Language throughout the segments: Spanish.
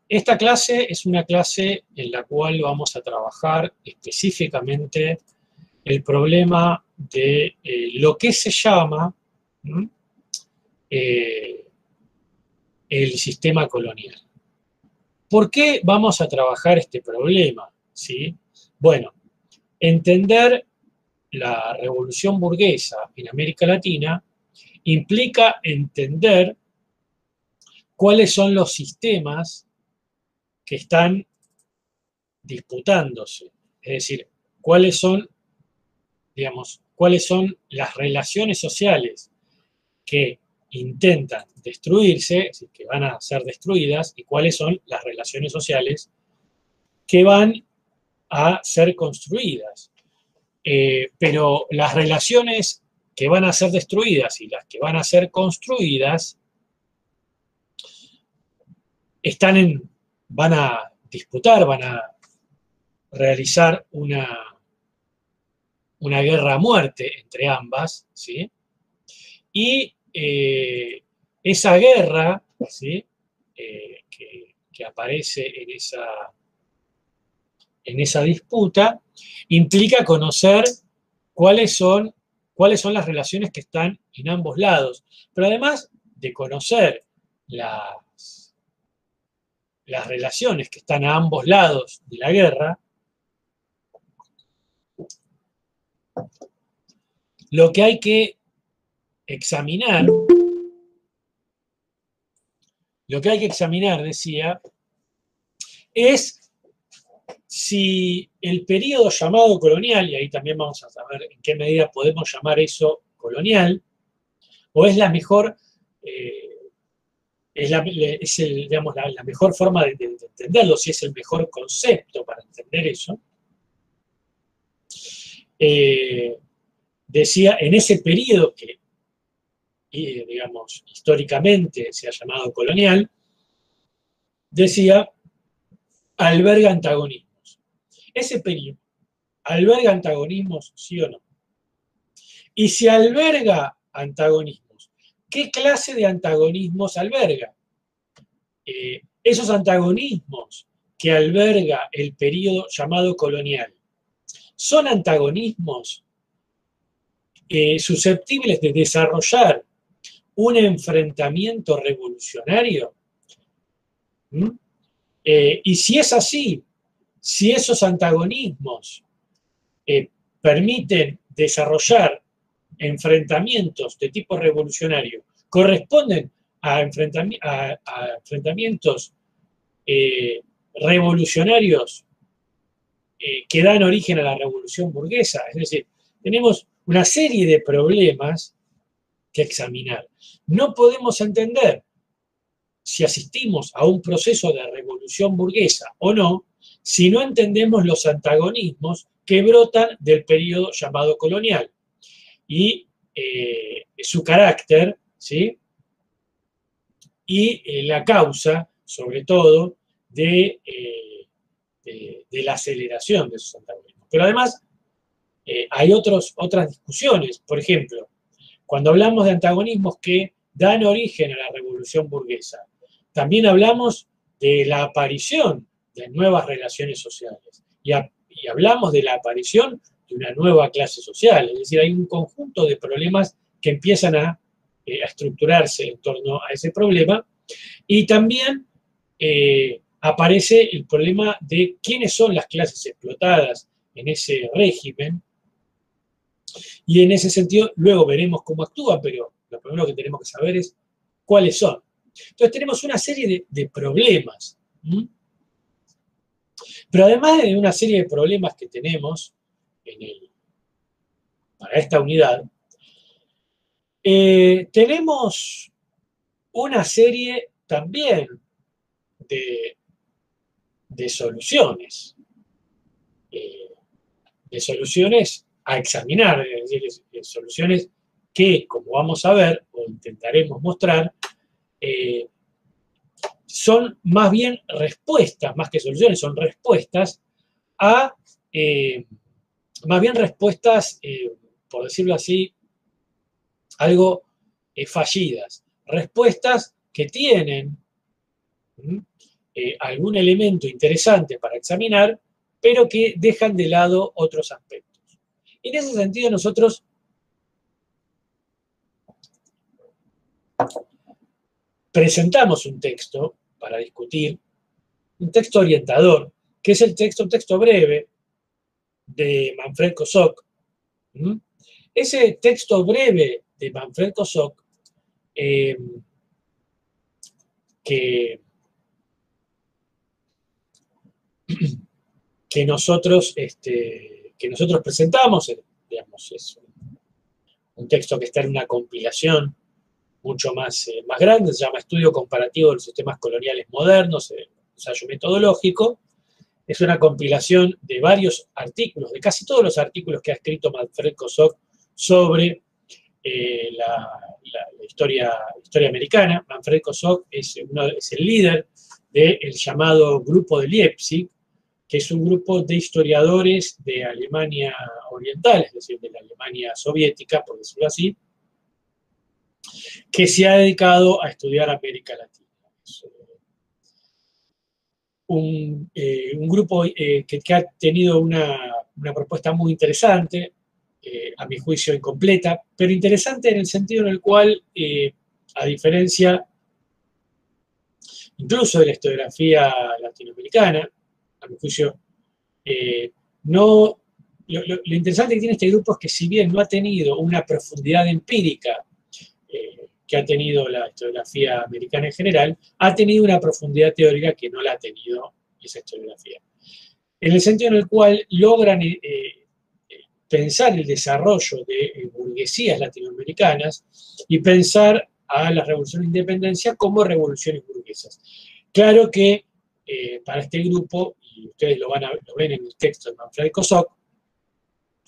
esta clase es una clase en la cual vamos a trabajar específicamente el problema de lo que se llama el sistema colonial. ¿Por qué vamos a trabajar este problema? ¿Sí? Bueno, entender la revolución burguesa en América Latina implica entender cuáles son los sistemas que están disputándose, es decir, cuáles son, digamos, cuáles son las relaciones sociales que intentan destruirse, es decir, que van a ser destruidas, y cuáles son las relaciones sociales que van a ser construidas. Pero las relaciones que van a ser destruidas y las que van a ser construidas van a disputar, van a realizar una guerra a muerte entre ambas, ¿sí? Y esa guerra, ¿sí? Que aparece en esa disputa, implica conocer cuáles son las relaciones que están en ambos lados. Pero además de conocer las relaciones que están a ambos lados de la guerra, lo que hay que examinar, decía, es si el periodo llamado colonial, y ahí también vamos a saber en qué medida podemos llamar eso colonial, o es la mejor, digamos, la mejor forma de entenderlo, si es el mejor concepto para entender eso. Decía, en ese periodo que, digamos, históricamente se ha llamado colonial, decía, alberga antagonismos. Ese periodo, ¿alberga antagonismos, sí o no? Y si alberga antagonismos, ¿qué clase de antagonismos alberga? Esos antagonismos que alberga el periodo llamado colonial, ¿son antagonismos susceptibles de desarrollar un enfrentamiento revolucionario? Y si es así, si esos antagonismos permiten desarrollar enfrentamientos de tipo revolucionario, corresponden a enfrentamientos revolucionarios que dan origen a la revolución burguesa. Es decir, tenemos una serie de problemas que examinar. No podemos entender si asistimos a un proceso de revolución burguesa o no, si no entendemos los antagonismos que brotan del periodo llamado colonial y su carácter, ¿sí? Y la causa, sobre todo, de la aceleración de esos antagonismos. Pero además hay otras discusiones. Por ejemplo, cuando hablamos de antagonismos que dan origen a la revolución burguesa, también hablamos de la aparición de nuevas relaciones sociales y hablamos de la aparición de una nueva clase social. Es decir, hay un conjunto de problemas que empiezan a estructurarse en torno a ese problema, y también aparece el problema de quiénes son las clases explotadas en ese régimen, y en ese sentido luego veremos cómo actúan, pero lo primero que tenemos que saber es cuáles son. Entonces tenemos una serie de problemas. Pero además de una serie de problemas que tenemos para esta unidad, tenemos una serie también de soluciones. De soluciones a examinar, es decir, soluciones que, como vamos a ver, o intentaremos mostrar, son más bien respuestas, más que soluciones, son respuestas a, más bien respuestas, por decirlo así, algo fallidas. Respuestas que tienen algún elemento interesante para examinar, pero que dejan de lado otros aspectos. Y en ese sentido nosotros presentamos un texto para discutir, un texto orientador, que es un texto breve de Manfred Kosok. Ese texto breve de Manfred Kosok, que nosotros presentamos, digamos, es un texto que está en una compilación mucho más grande, se llama Estudio Comparativo de los Sistemas Coloniales Modernos, ensayo metodológico. Es una compilación de varios artículos, de casi todos los artículos que ha escrito Manfred Kosok sobre la historia americana. Manfred Kosok es el líder del llamado Grupo de Leipzig, que es un grupo de historiadores de Alemania Oriental, es decir, de la Alemania soviética, por decirlo así, que se ha dedicado a estudiar América Latina. Es un grupo que ha tenido una propuesta muy interesante, a mi juicio incompleta, pero interesante en el sentido en el cual, a diferencia incluso de la historiografía latinoamericana, a mi juicio, lo interesante que tiene este grupo es que si bien no ha tenido una profundidad empírica que ha tenido la historiografía americana en general, ha tenido una profundidad teórica que no la ha tenido esa historiografía. En el sentido en el cual logran pensar el desarrollo de burguesías latinoamericaras y pensar a las revoluciones de independencia como revoluciones burguesas. Claro que para este grupo, y ustedes lo ven en el texto de Manfred Kosok,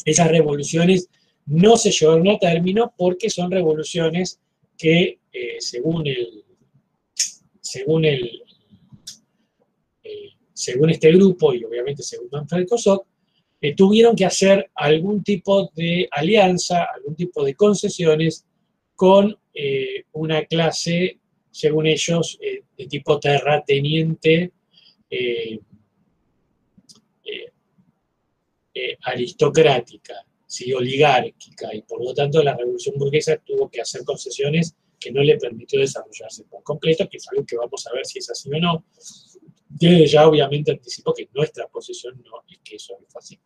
esas revoluciones no se llevaron a término porque son revoluciones que, según este grupo, y obviamente según Manfred Kosok, tuvieron que hacer algún tipo de alianza, algún tipo de concesiones con una clase, según ellos, de tipo terrateniente, aristocrática, ¿sí? Oligárquica, y por lo tanto la revolución burguesa tuvo que hacer concesiones que no le permitió desarrollarse por completo, que es algo que vamos a ver si es así o no. Desde ya obviamente anticipo que nuestra posición no es que eso es así.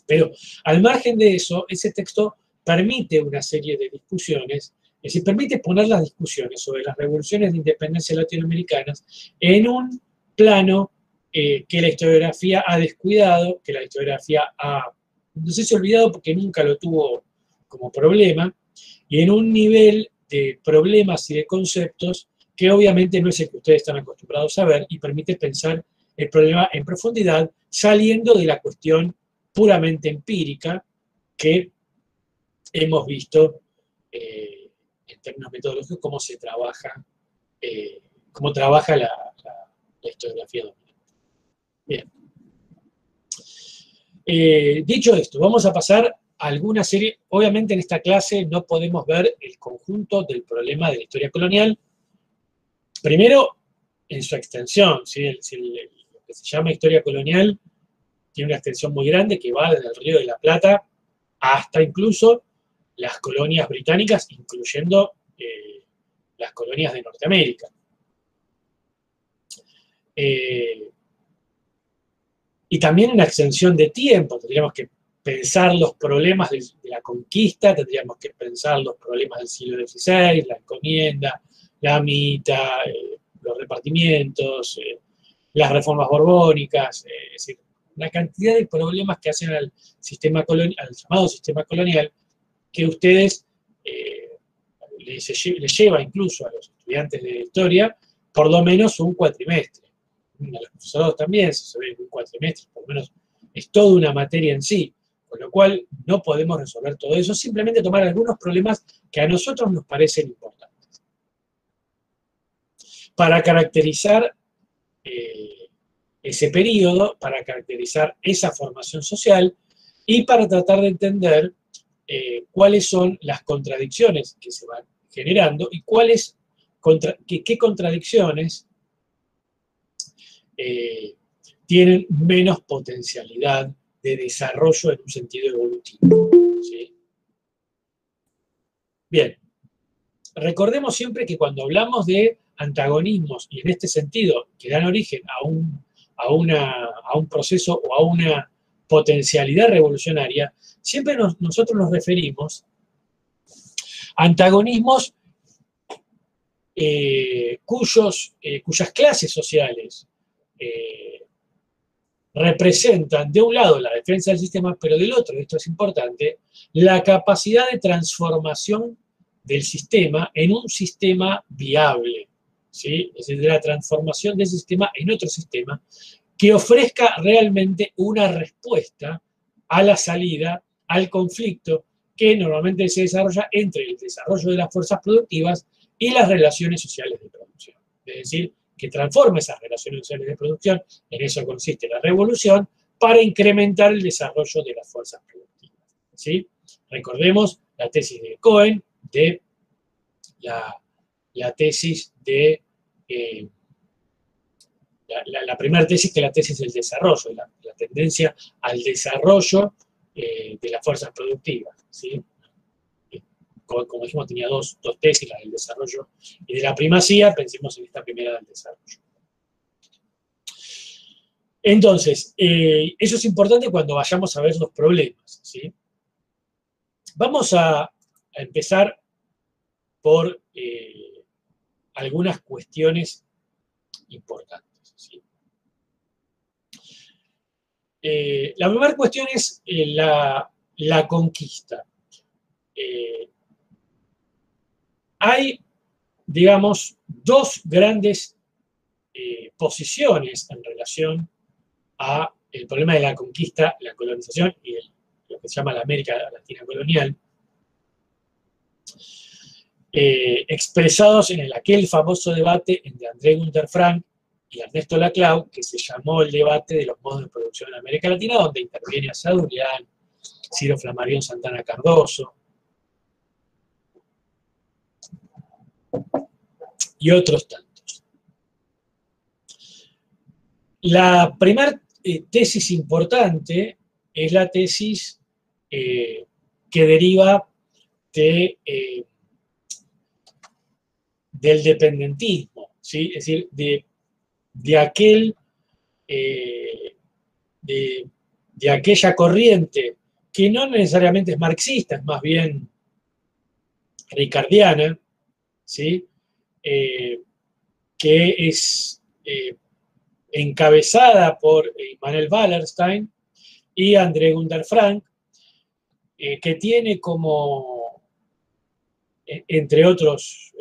Pero al margen de eso, ese texto permite una serie de discusiones, es decir, permite poner las discusiones sobre las revoluciones de independencia latinoamericanas en un plano que la historiografía ha descuidado, que la historiografía no sé si olvidado porque nunca lo tuvo como problema, y en un nivel de problemas y de conceptos que obviamente no es el que ustedes están acostumbrados a ver y permite pensar el problema en profundidad, saliendo de la cuestión puramente empírica que hemos visto en términos metodológicos cómo trabaja la historiografía dominante. Bien. Dicho esto, vamos a pasar a alguna serie. Obviamente en esta clase no podemos ver el conjunto del problema de la historia colonial. Primero, en su extensión, ¿sí? Lo que se llama historia colonial tiene una extensión muy grande que va desde el Río de la Plata hasta incluso las colonias británicas, incluyendo las colonias de Norteamérica. Y también una extensión de tiempo, tendríamos que pensar los problemas de la conquista, tendríamos que pensar los problemas del siglo XVI, la encomienda, la mita, los repartimientos, las reformas borbónicas, es decir, una cantidad de problemas que hacen al llamado sistema colonial, que ustedes les lleva incluso a los estudiantes de historia por lo menos un cuatrimestre. A los profesorados también se ve un cuatrimestre, por lo menos es toda una materia en sí, con lo cual no podemos resolver todo eso, simplemente tomar algunos problemas que a nosotros nos parecen importantes. Para caracterizar ese periodo, para caracterizar esa formación social y para tratar de entender cuáles son las contradicciones que se van generando y qué contradicciones tienen menos potencialidad de desarrollo en un sentido evolutivo. ¿Sí? Bien, recordemos siempre que cuando hablamos de antagonismos, y en este sentido, que dan origen a un proceso o a una potencialidad revolucionaria, siempre nosotros nos referimos a antagonismos cuyas clases sociales representan de un lado la defensa del sistema, pero del otro, y esto es importante, la capacidad de transformación del sistema en un sistema viable, ¿sí? Es decir, de la transformación del sistema en otro sistema que ofrezca realmente una respuesta a la salida, al conflicto que normalmente se desarrolla entre el desarrollo de las fuerzas productivas y las relaciones sociales de producción. Es decir, que transforma esas relaciones sociales de producción, en eso consiste la revolución, para incrementar el desarrollo de las fuerzas productivas. ¿Sí? Recordemos la tesis de Cohen, de la tesis de... la primera tesis, que es la tesis del desarrollo, la tendencia al desarrollo de las fuerzas productivas. ¿Sí? Como dijimos, tenía dos tesis, la del desarrollo y de la primacía. Pensemos en esta primera del desarrollo. Entonces, eso es importante cuando vayamos a ver los problemas, ¿sí? Vamos a empezar por algunas cuestiones importantes, ¿sí? La primera cuestión es la conquista. Hay, digamos, dos grandes posiciones en relación a el problema de la conquista, la colonización y lo que se llama la América Latina colonial, expresados en aquel famoso debate entre André Günther Frank y Ernesto Laclau, que se llamó el debate de los modos de producción en América Latina, donde interviene Asa Durián, Ciro Flammarion Santana Cardoso y otros tantos. La primera tesis importante es la tesis que deriva del dependentismo, ¿sí? Es decir, de aquella corriente que no necesariamente es marxista, es más bien ricardiana, ¿sí? Que es encabezada por Immanuel Wallerstein y André Günther Frank, que tiene como, entre otros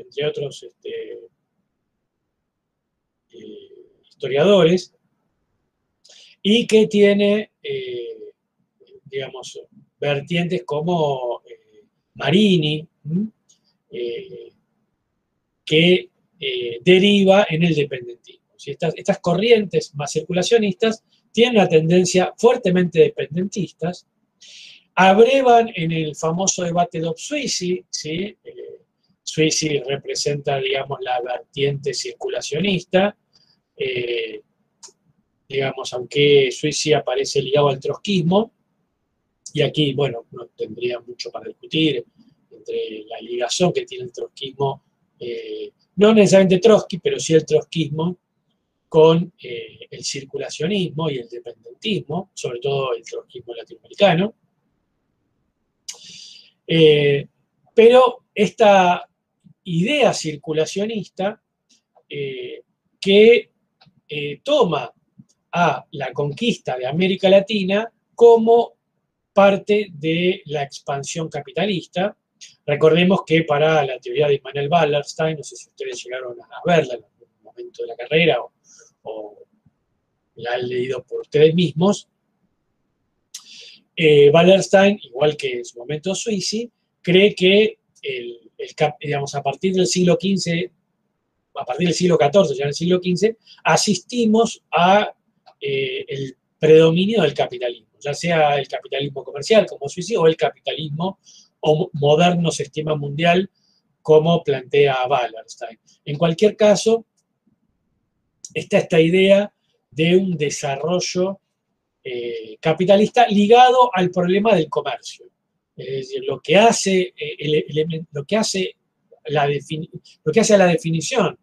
historiadores, y que tiene, digamos, vertientes como Marini, que deriva en el dependentismo. ¿Sí? Estas corrientes más circulacionistas tienen una tendencia fuertemente dependentistas, abrevan en el famoso debate Dobbs-Suisi, ¿sí? Suisi representa, digamos, la vertiente circulacionista, digamos, aunque Suisi aparece ligado al trotskismo, y aquí, bueno, no tendría mucho para discutir entre la ligación que tiene el trotskismo, no necesariamente Trotsky, pero sí el trotskismo, con el circulacionismo y el dependentismo, sobre todo el trotskismo latinoamericano. Pero esta idea circulacionista que toma a la conquista de América Latina como parte de la expansión capitalista. Recordemos que para la teoría de Immanuel Wallerstein, no sé si ustedes llegaron a verla en algún momento de la carrera o la han leído por ustedes mismos, Wallerstein, igual que en su momento Suisi, cree que digamos, a partir del siglo XV, a partir del siglo XIV, ya en el siglo XV, asistimos a el predominio del capitalismo, ya sea el capitalismo comercial como Suisi o el capitalismo o moderno sistema mundial como plantea Wallerstein. En cualquier caso, está esta idea de un desarrollo capitalista ligado al problema del comercio. Es decir, lo que hace a la definición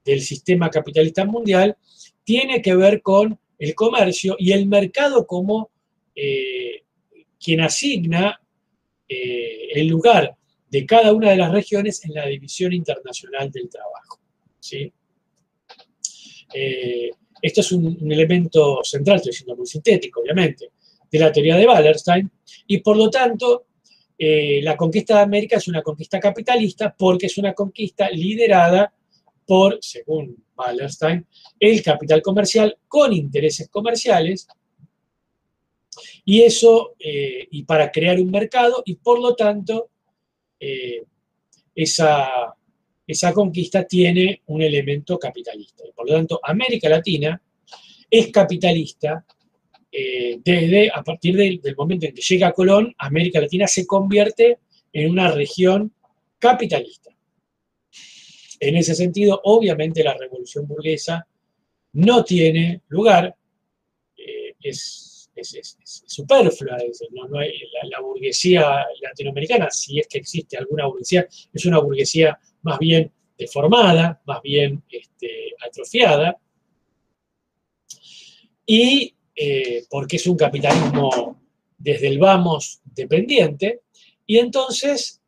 del sistema capitalista mundial tiene que ver con el comercio y el mercado como quien asigna el lugar de cada una de las regiones en la división internacional del trabajo. ¿Sí? Esto es un elemento central, estoy siendo muy sintético, obviamente, de la teoría de Wallerstein, y por lo tanto, la conquista de América es una conquista capitalista porque es una conquista liderada por, según Wallerstein, el capital comercial con intereses comerciales, y eso, y para crear un mercado, y por lo tanto, esa conquista tiene un elemento capitalista. Y por lo tanto, América Latina es capitalista a partir del momento en que llega Colón, América Latina se convierte en una región capitalista. En ese sentido, obviamente, la revolución burguesa no tiene lugar, es superflua, la burguesía latinoamericana, si es que existe alguna burguesía, es una burguesía más bien deformada, más bien atrofiada, y porque es un capitalismo desde el vamos dependiente, y entonces,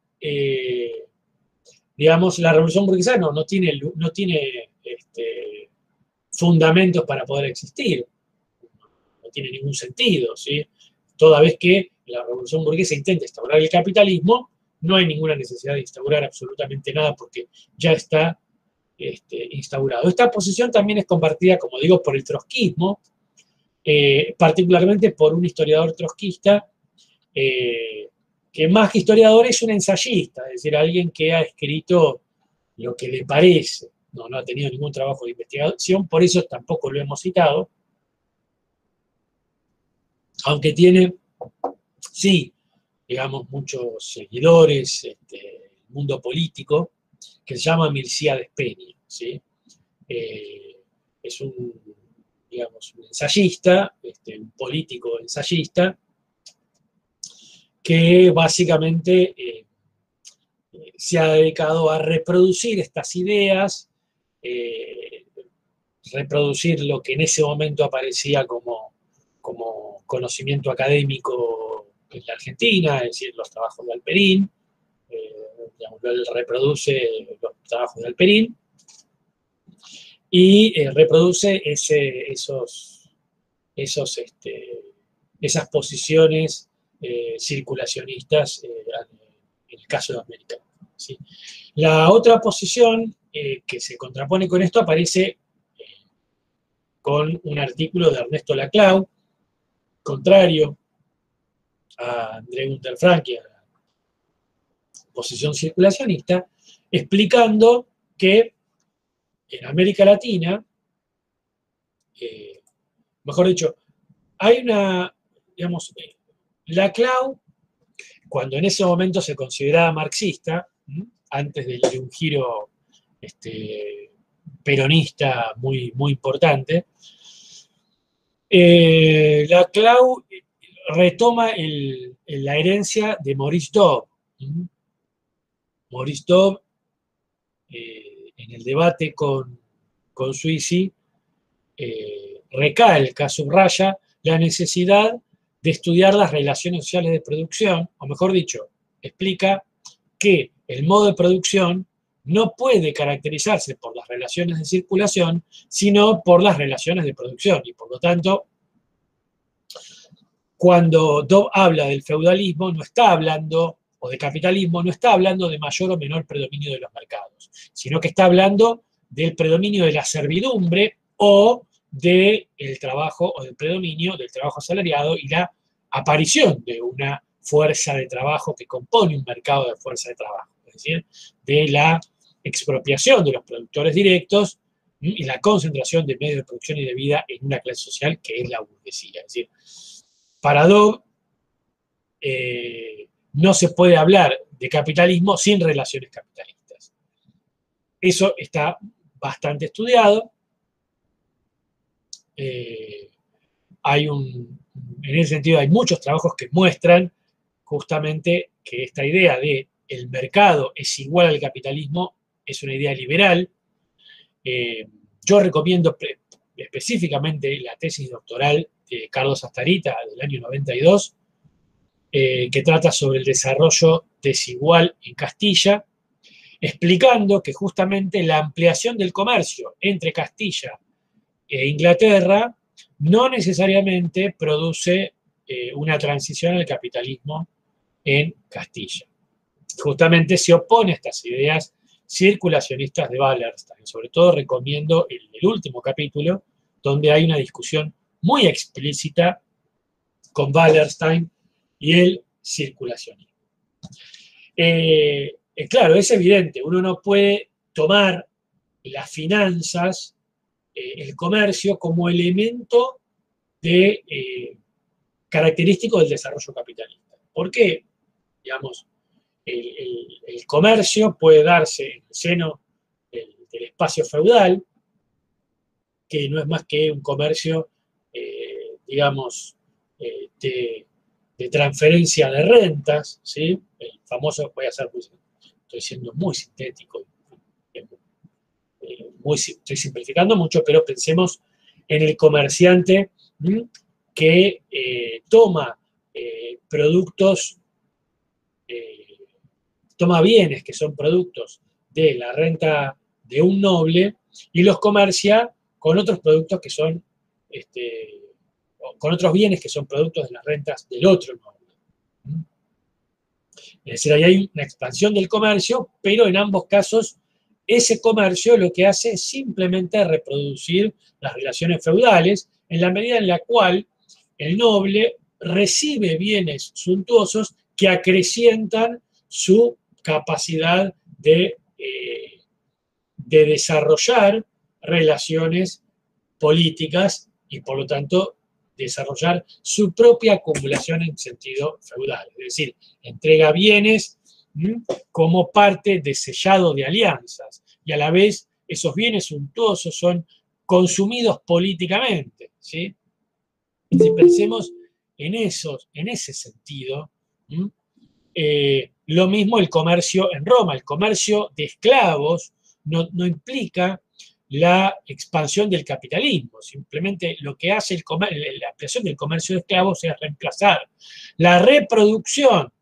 digamos, la revolución burguesa no tiene fundamentos para poder existir, no tiene ningún sentido, ¿sí? Toda vez que la revolución burguesa intenta instaurar el capitalismo, no hay ninguna necesidad de instaurar absolutamente nada porque ya está instaurado. Esta posición también es compartida, como digo, por el trotskismo, particularmente por un historiador trotskista, que más que historiador es un ensayista, es decir, alguien que ha escrito lo que le parece, no ha tenido ningún trabajo de investigación, por eso tampoco lo hemos citado, aunque tiene, sí, digamos, muchos seguidores, el mundo político, que se llama Milcíades Peña, ¿sí? Es digamos, un ensayista, un político ensayista, que básicamente se ha dedicado a reproducir estas ideas, reproducir lo que en ese momento aparecía como conocimiento académico en la Argentina, es decir, los trabajos de Alperín, él reproduce los trabajos de Alperín, y reproduce esas posiciones circulacionistas en el caso de América. ¿Sí? La otra posición que se contrapone con esto aparece con un artículo de Ernesto Laclau, contrario a André Günther Frank y a la posición circulacionista, explicando que en América Latina, mejor dicho, hay una, digamos, Laclau, cuando en ese momento se consideraba marxista, antes de un giro peronista muy, muy importante, Laclau retoma la herencia de Maurice Dobb. Maurice Dobb, en el debate con Suisi, recalca, subraya la necesidad de estudiar las relaciones sociales de producción, o mejor dicho, explica que el modo de producción no puede caracterizarse por las relaciones de circulación, sino por las relaciones de producción. Y por lo tanto, cuando Dobb habla del feudalismo, no está hablando, o de capitalismo, no está hablando de mayor o menor predominio de los mercados, sino que está hablando del predominio de la servidumbre o del trabajo, o del predominio del trabajo asalariado y la aparición de una fuerza de trabajo que compone un mercado de fuerza de trabajo, es decir, de la expropiación de los productores directos y la concentración de medios de producción y de vida en una clase social que es la burguesía. Es decir, para Dobb no se puede hablar de capitalismo sin relaciones capitalistas. Eso está bastante estudiado. en ese sentido hay muchos trabajos que muestran justamente que esta idea de el mercado es igual al capitalismo es una idea liberal. Yo recomiendo específicamente la tesis doctoral de Carlos Astarita del año 92, que trata sobre el desarrollo desigual en Castilla, explicando que justamente la ampliación del comercio entre Castilla e Inglaterra no necesariamente produce una transición al capitalismo en Castilla. Justamente se opone a estas ideas circulacionistas de Wallerstein. Sobre todo recomiendo el último capítulo, donde hay una discusión muy explícita con Wallerstein y el circulacionismo. Claro, es evidente, uno no puede tomar las finanzas, el comercio, como elemento característico del desarrollo capitalista. ¿Por qué? Digamos, el comercio puede darse en el seno del espacio feudal, que no es más que un comercio, digamos, de transferencia de rentas, ¿sí? El famoso, estoy siendo muy sintético, estoy simplificando mucho, pero pensemos en el comerciante que toma productos, toma bienes que son productos de la renta de un noble y los comercia con otros productos que son, con otros bienes que son productos de las rentas del otro noble. Es decir, ahí hay una expansión del comercio, pero en ambos casos ese comercio lo que hace es simplemente reproducir las relaciones feudales en la medida en la cual el noble recibe bienes suntuosos que acrecientan su capacidad de desarrollar relaciones políticas y, por lo tanto, desarrollar su propia acumulación en sentido feudal. Es decir, entrega bienes como parte de sellado de alianzas y a la vez esos bienes suntuosos son consumidos políticamente, ¿sí? Si pensemos en ese sentido, lo mismo el comercio en Roma. El comercio de esclavos no implica la expansión del capitalismo. Simplemente lo que hace la ampliación del comercio de esclavos es reemplazar la reproducción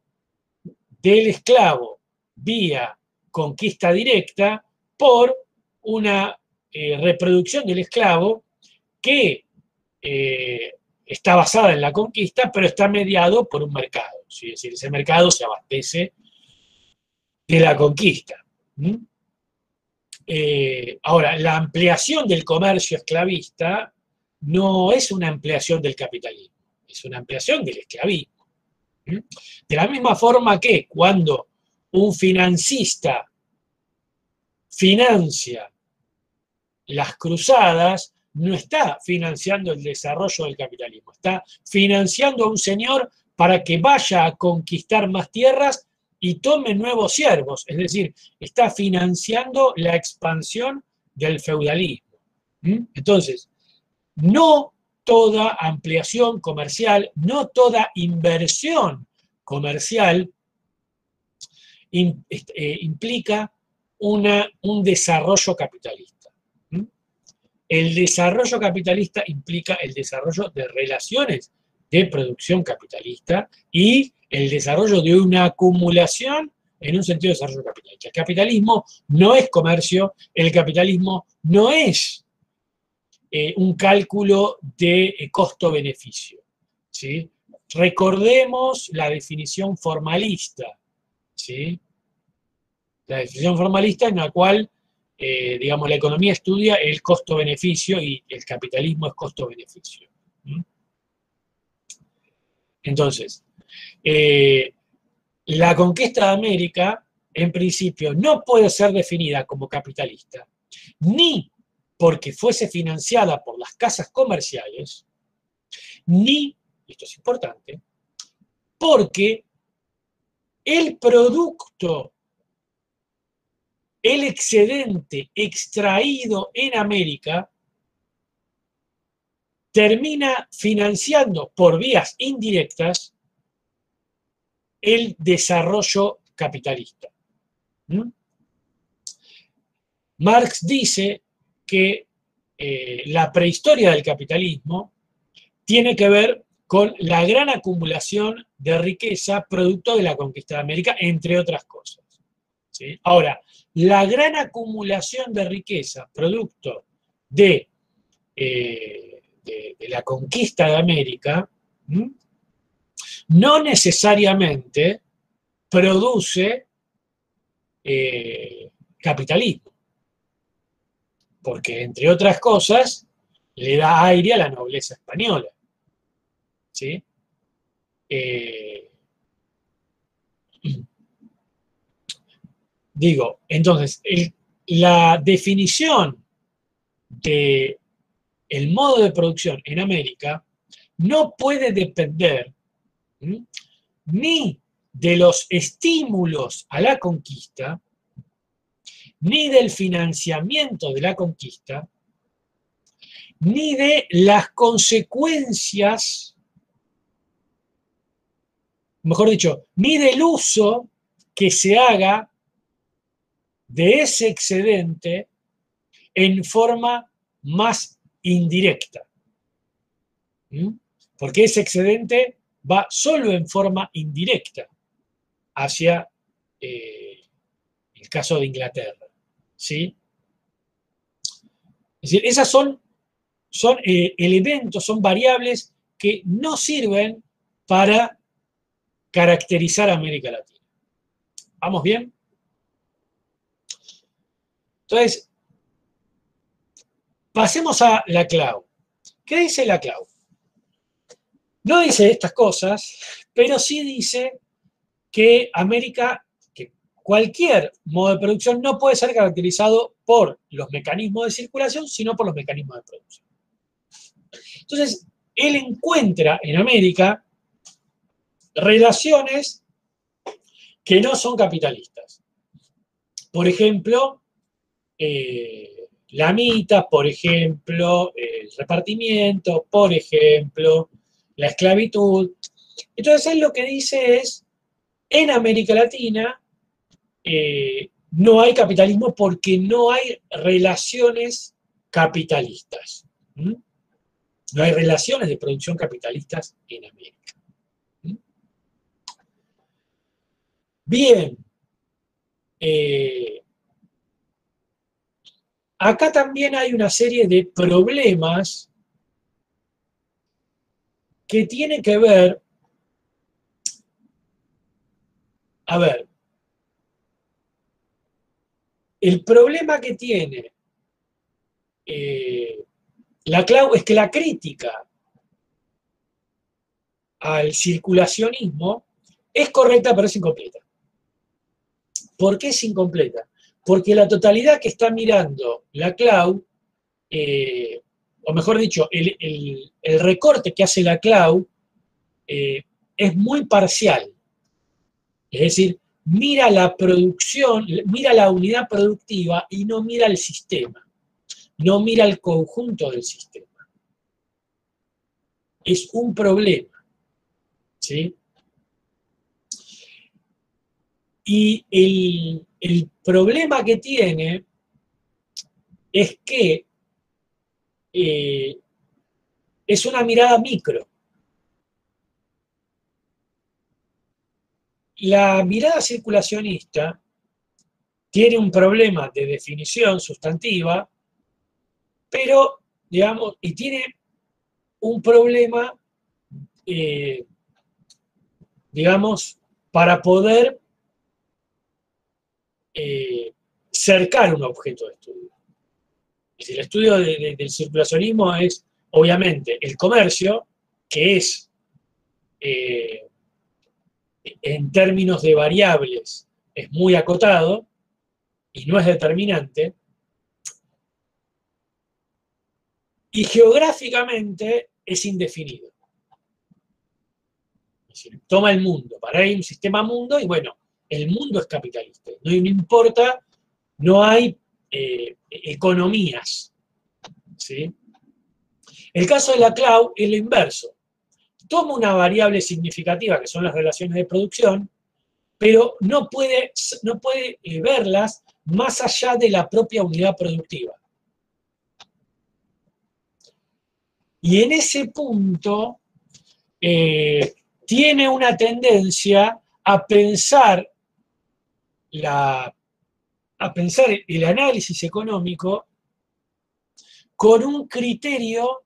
del esclavo vía conquista directa por una reproducción del esclavo que está basada en la conquista, pero está mediado por un mercado. ¿Sí? Es decir, ese mercado se abastece de la conquista. Ahora, la ampliación del comercio esclavista no es una ampliación del capitalismo, es una ampliación del esclavismo. De la misma forma que cuando un financista financia las cruzadas, no está financiando el desarrollo del capitalismo, está financiando a un señor para que vaya a conquistar más tierras y tome nuevos siervos, es decir, está financiando la expansión del feudalismo. Entonces, no toda ampliación comercial, no toda inversión comercial implica un desarrollo capitalista. El desarrollo capitalista implica el desarrollo de relaciones de producción capitalista y el desarrollo de una acumulación en un sentido de desarrollo capitalista. El capitalismo no es comercio, el capitalismo no es un cálculo de costo-beneficio. ¿Sí? Recordemos la definición formalista. ¿Sí? La definición formalista en la cual digamos, la economía estudia el costo-beneficio y el capitalismo es costo-beneficio. Entonces, la conquista de América, en principio, no puede ser definida como capitalista, ni porque fuese financiada por las casas comerciales, ni, esto es importante, porque el producto, el excedente extraído en América termina financiando por vías indirectas el desarrollo capitalista. ¿Mm? Marx dice que la prehistoria del capitalismo tiene que ver con la gran acumulación de riqueza producto de la conquista de América, entre otras cosas. ¿Sí? Ahora, la gran acumulación de riqueza producto de la conquista de América, no necesariamente produce capitalismo, porque entre otras cosas le da aire a la nobleza española. ¿Sí? Digo, entonces, la definición de el modo de producción en América no puede depender ni de los estímulos a la conquista, ni del financiamiento de la conquista, ni de las consecuencias, mejor dicho, ni del uso que se haga de ese excedente en forma más indirecta. Porque ese excedente va solo en forma indirecta hacia el caso de Inglaterra. ¿Sí? Es decir, esas son elementos, son variables que no sirven para caracterizar a América Latina. ¿Vamos bien? Entonces, pasemos a Laclau. ¿Qué dice Laclau? No dice estas cosas, pero sí dice que América, que cualquier modo de producción no puede ser caracterizado por los mecanismos de circulación, sino por los mecanismos de producción. Entonces, él encuentra en América relaciones que no son capitalistas. Por ejemplo, la mitad, por ejemplo, el repartimiento, por ejemplo, la esclavitud. Entonces él lo que dice es, en América Latina no hay capitalismo porque no hay relaciones capitalistas. No hay relaciones de producción capitalistas en América. Bien. Acá también hay una serie de problemas que tienen que ver, a ver, el problema que tiene Laclau es que la crítica al circulacionismo es correcta, pero es incompleta. ¿Por qué es incompleta? Porque la totalidad que está mirando Laclau, o mejor dicho, el recorte que hace Laclau es muy parcial. Es decir, mira la producción, mira la unidad productiva y no mira el sistema, no mira el conjunto del sistema. Es un problema, ¿sí? Y el problema que tiene es que es una mirada micro. La mirada circulacionista tiene un problema de definición sustantiva, pero, digamos, y tiene un problema, digamos, para poder cercar un objeto de estudio. Es decir, el estudio del circulacionismo es, obviamente, el comercio, que es, en términos de variables, es muy acotado y no es determinante, y geográficamente es indefinido. Es decir, toma el mundo, para ahí hay un sistema mundo y bueno, el mundo es capitalista, no importa, no hay economías, ¿sí? El caso de la cloud es lo inverso. Toma una variable significativa, que son las relaciones de producción, pero no puede verlas más allá de la propia unidad productiva. Y en ese punto tiene una tendencia a pensar el análisis económico con un criterio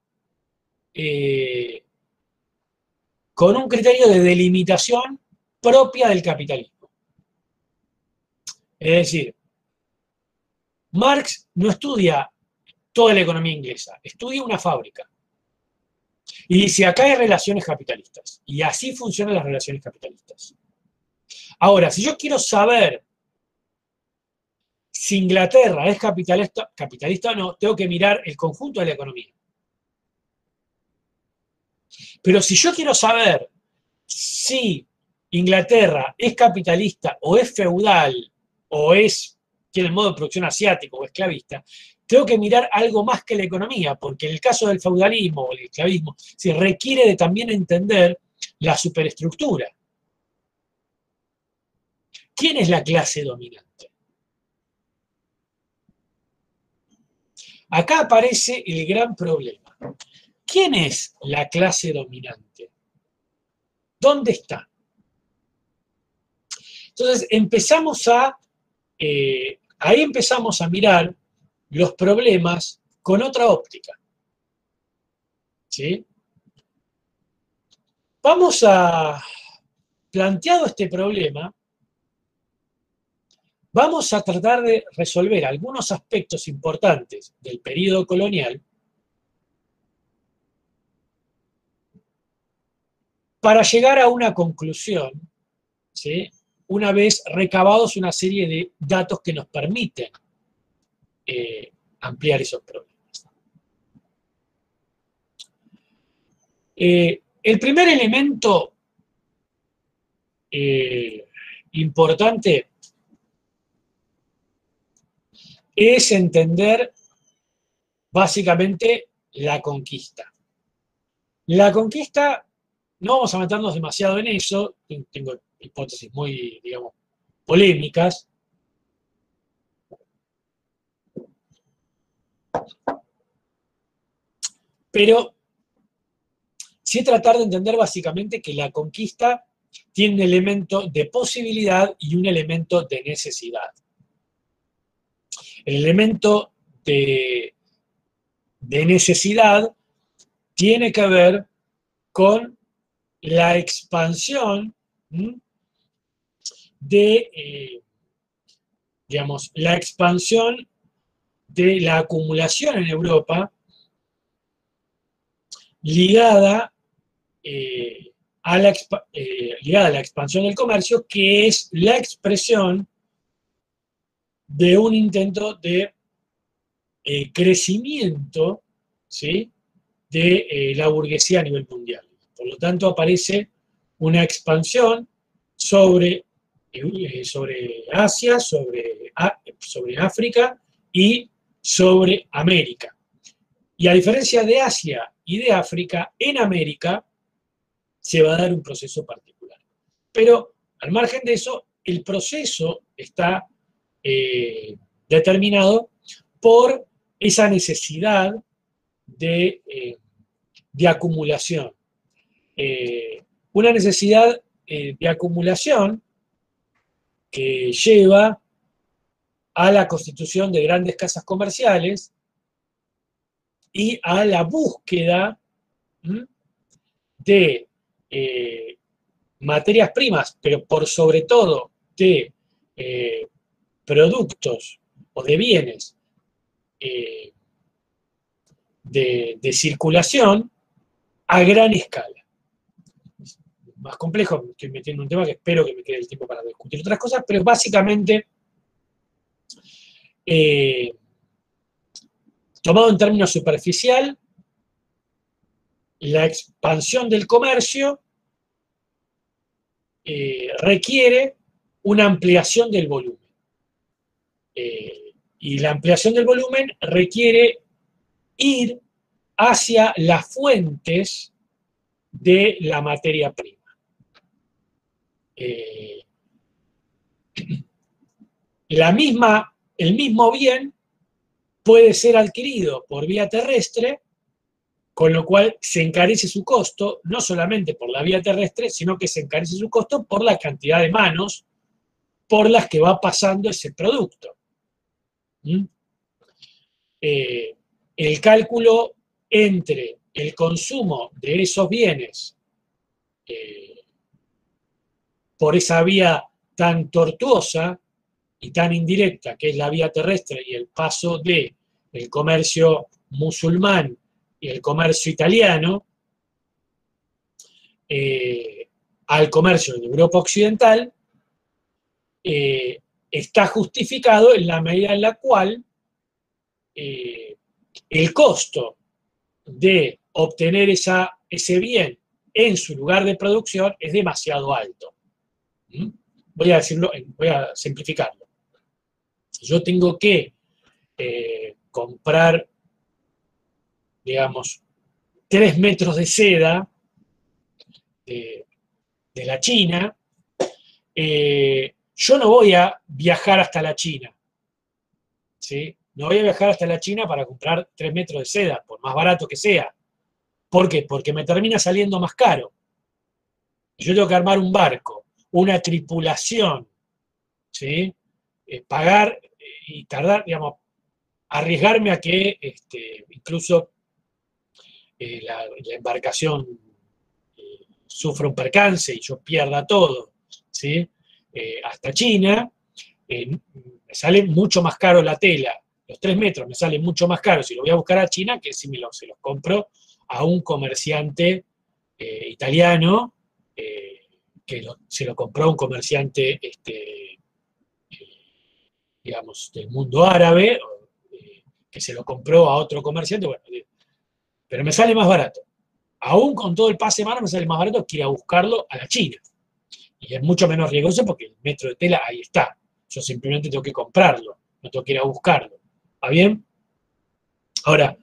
de delimitación propia del capitalismo. Es decir, Marx no estudia toda la economía inglesa, estudia una fábrica. Y dice, acá hay relaciones capitalistas. Y así funcionan las relaciones capitalistas. Ahora, si yo quiero saber si Inglaterra es capitalista o no, tengo que mirar el conjunto de la economía. Pero si yo quiero saber si Inglaterra es capitalista o es feudal o tiene el modo de producción asiático o esclavista, tengo que mirar algo más que la economía, porque en el caso del feudalismo o el esclavismo se requiere de también entender la superestructura. ¿Quién es la clase dominante? Acá aparece el gran problema. ¿Quién es la clase dominante? ¿Dónde está? Entonces ahí empezamos a mirar los problemas con otra óptica. ¿Sí? Planteado este problema, vamos a tratar de resolver algunos aspectos importantes del periodo colonial para llegar a una conclusión, ¿sí? Una vez recabados una serie de datos que nos permiten ampliar esos problemas. El primer elemento importante es entender básicamente la conquista. La conquista, no vamos a meternos demasiado en eso, tengo hipótesis muy, digamos, polémicas. Pero sí tratar de entender básicamente que la conquista tiene un elemento de posibilidad y un elemento de necesidad. El elemento de necesidad tiene que ver con la expansión la expansión de la acumulación en Europa ligada a la expansión del comercio, que es la expresión de un intento de crecimiento, ¿sí?, de la burguesía a nivel mundial. Por lo tanto, aparece una expansión sobre Asia, sobre África y sobre América. Y a diferencia de Asia y de África, en América se va a dar un proceso particular. Pero, al margen de eso, el proceso está determinado por esa necesidad de acumulación. Una necesidad de acumulación que lleva a la constitución de grandes casas comerciales y a la búsqueda de materias primas, pero por sobre todo de productos o de bienes de circulación a gran escala. Es más complejo, me estoy metiendo en un tema que espero que me quede el tiempo para discutir otras cosas, pero básicamente, tomado en términos superficial, la expansión del comercio requiere una ampliación del volumen. Y la ampliación del volumen requiere ir hacia las fuentes de la materia prima. El mismo bien puede ser adquirido por vía terrestre, con lo cual se encarece su costo, no solamente por la vía terrestre, sino que se encarece su costo por la cantidad de manos por las que va pasando ese producto. El cálculo entre el consumo de esos bienes por esa vía tan tortuosa y tan indirecta que es la vía terrestre y el paso de el comercio musulmán y el comercio italiano al comercio de Europa Occidental, está justificado en la medida en la cual el costo de obtener ese bien en su lugar de producción es demasiado alto. Voy a simplificarlo. Yo tengo que comprar, digamos, 3 metros de seda de la China. Yo no voy a viajar hasta la China, ¿sí? No voy a viajar hasta la China para comprar 3 metros de seda, por más barato que sea. ¿Por qué? Porque me termina saliendo más caro. Yo tengo que armar un barco, una tripulación, ¿sí? Pagar y tardar, digamos, arriesgarme a que incluso la embarcación sufra un percance y yo pierda todo, ¿sí? Hasta China, me sale mucho más caro la tela. Los 3 metros me salen mucho más caro si lo voy a buscar a China que si se los compro a un comerciante italiano que se lo compró a un comerciante, digamos, del mundo árabe, que se lo compró a otro comerciante, bueno, pero me sale más barato. Aún con todo el pase de mano me sale más barato que ir a buscarlo a la China. Y es mucho menos riesgoso porque el metro de tela ahí está. Yo simplemente tengo que comprarlo, no tengo que ir a buscarlo. ¿Está bien? Ahora,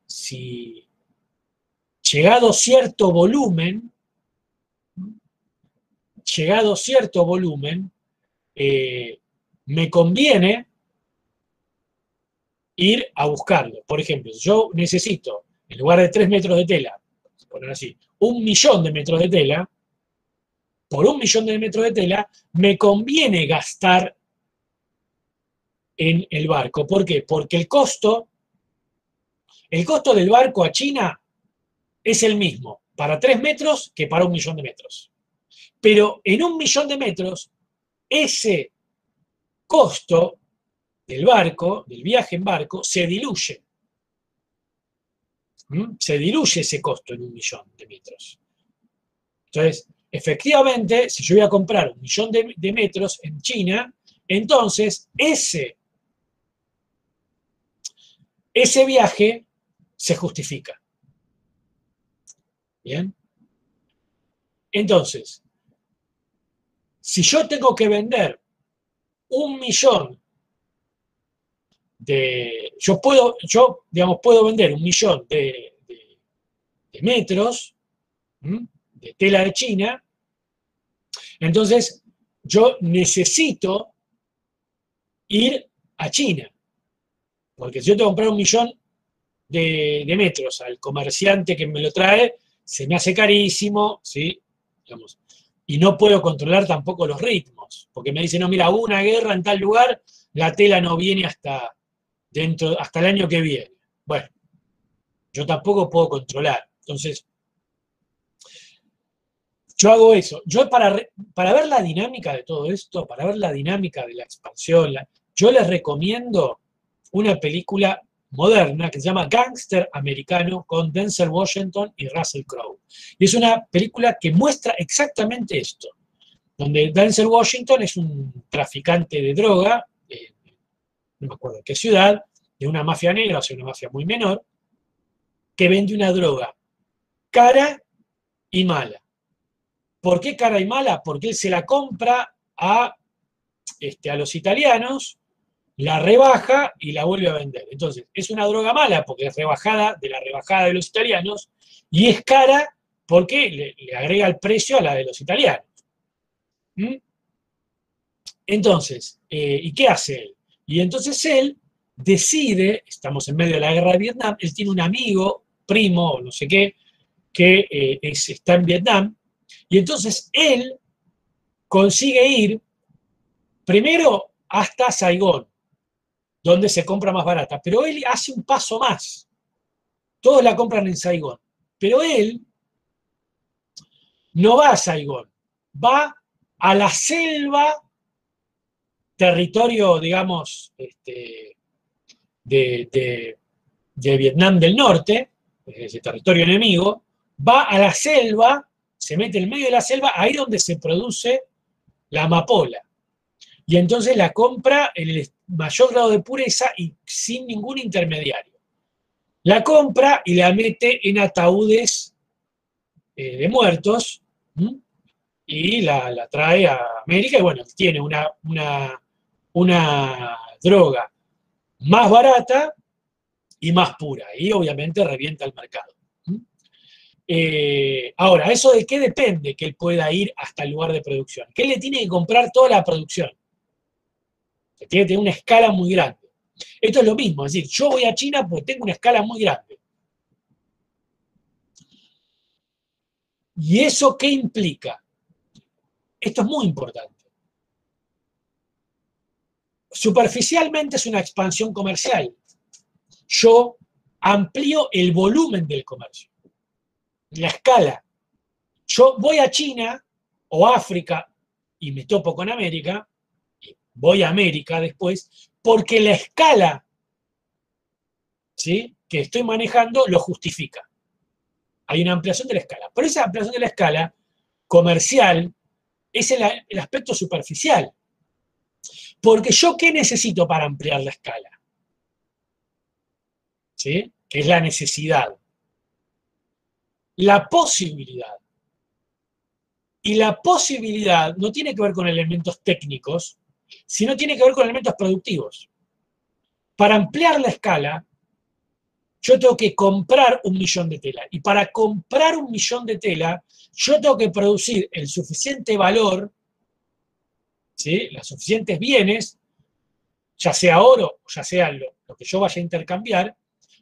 si llegado cierto volumen, me conviene ir a buscarlo. Por ejemplo, yo necesito, en lugar de 3 metros de tela, poner así, 1.000.000 de metros de tela, por 1.000.000 de metros de tela, me conviene gastar en el barco. ¿Por qué? Porque el costo del barco a China es el mismo para 3 metros que para 1.000.000 de metros. Pero en 1.000.000 de metros, ese costo del barco, del viaje en barco, se diluye. Se diluye ese costo en 1.000.000 de metros. Entonces, efectivamente, si yo voy a comprar 1.000.000 de metros en China, entonces ese viaje se justifica. ¿Bien? Entonces, si yo tengo que vender 1.000.000 puedo vender 1.000.000 de metros de tela de China, entonces yo necesito ir a China, porque si yo tengo que comprar 1.000.000 de metros al comerciante que me lo trae, se me hace carísimo, ¿sí? Digamos, y no puedo controlar tampoco los ritmos, porque me dicen, no, mira, hubo una guerra en tal lugar, la tela no viene hasta el año que viene. Bueno, yo tampoco puedo controlar. Entonces, yo hago eso. Yo para ver la dinámica de todo esto, para ver la dinámica de la expansión, yo les recomiendo una película moderna que se llama Gangster Americano con Denzel Washington y Russell Crowe. Y es una película que muestra exactamente esto, donde Denzel Washington es un traficante de droga, no me acuerdo en qué ciudad, de una mafia negra, o sea, una mafia muy menor, que vende una droga cara y mala. ¿Por qué cara y mala? Porque él se la compra a los italianos la rebaja y la vuelve a vender. Entonces, es una droga mala porque es rebajada de la rebajada de los italianos y es cara porque le agrega el precio a la de los italianos. ¿Mm? Entonces, ¿y qué hace él? Y entonces él decide, estamos en medio de la guerra de Vietnam, él tiene un amigo, primo, o no sé qué, que está en Vietnam, y entonces él consigue ir primero hasta Saigón, donde se compra más barata, pero él hace un paso más. Todos la compran en Saigón, pero él no va a Saigón, va a la selva, territorio, digamos, de Vietnam del Norte, ese territorio enemigo, va a la selva, se mete en medio de la selva, ahí donde se produce la amapola. Y entonces la compra en el mayor grado de pureza y sin ningún intermediario. La compra y la mete en ataúdes de muertos, ¿m? Y la trae a América y bueno, tiene una droga más barata y más pura, y obviamente revienta el mercado. Ahora, ¿eso de qué depende que él pueda ir hasta el lugar de producción? Que él le tiene que comprar toda la producción, que tiene que tener una escala muy grande. Esto es lo mismo, es decir, yo voy a China porque tengo una escala muy grande. ¿Y eso qué implica? Esto es muy importante. Superficialmente es una expansión comercial. Yo amplío el volumen del comercio, la escala. Yo voy a China o África y me topo con América, y voy a América después, porque la escala, ¿sí?, que estoy manejando lo justifica. Hay una ampliación de la escala. Pero esa ampliación de la escala comercial es el aspecto superficial. Porque yo, ¿qué necesito para ampliar la escala? ¿Sí? Que es la necesidad. La posibilidad. Y la posibilidad no tiene que ver con elementos técnicos, sino tiene que ver con elementos productivos. Para ampliar la escala, yo tengo que comprar 1.000.000 de tela. Y para comprar 1.000.000 de tela, yo tengo que producir el suficiente valor, ¿sí?, los suficientes bienes, ya sea oro o ya sea lo que yo vaya a intercambiar,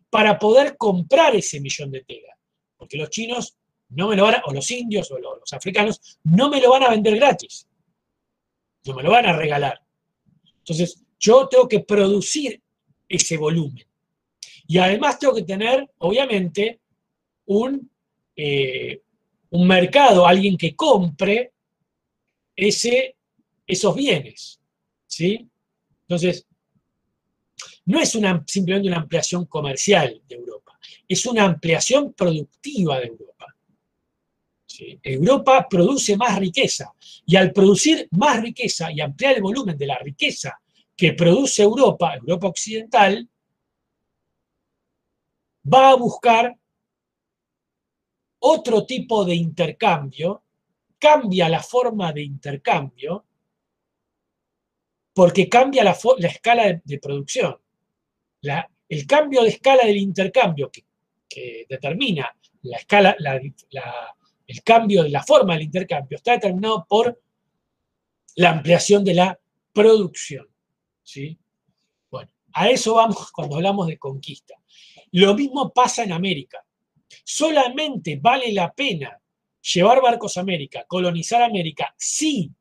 para poder comprar ese 1.000.000 de tela. Porque los chinos no me lo van a, o los indios o los africanos, no me lo van a vender gratis. No me lo van a regalar. Entonces, yo tengo que producir ese volumen. Y además tengo que tener, obviamente, un mercado, alguien que compre esos bienes. ¿Sí? Entonces, no es simplemente una ampliación comercial de Europa, es una ampliación productiva de Europa. ¿Sí? Europa produce más riqueza, y al producir más riqueza y ampliar el volumen de la riqueza que produce Europa, Europa occidental, va a buscar otro tipo de intercambio, cambia la forma de intercambio, porque cambia la escala de producción. El cambio de escala del intercambio que determina la escala, el cambio de la forma del intercambio está determinado por la ampliación de la producción. ¿Sí? Bueno, a eso vamos cuando hablamos de conquista. Lo mismo pasa en América. Solamente vale la pena llevar barcos a América, colonizar América, si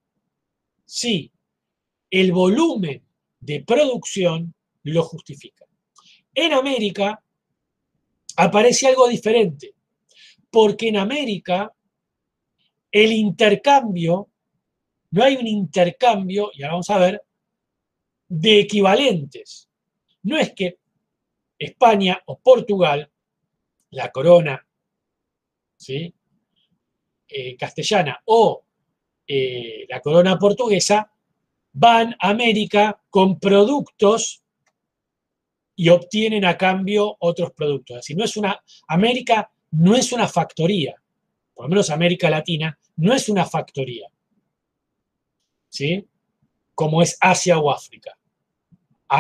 el volumen de producción lo justifica. En América aparece algo diferente, porque en América el intercambio, no hay un intercambio, y ahora vamos a ver, de equivalentes. No es que España o Portugal, la corona, ¿sí?, castellana o la corona portuguesa, van a América con productos y obtienen a cambio otros productos. Es decir, América no es una factoría, por lo menos América Latina no es una factoría, ¿sí?, como es Asia o África.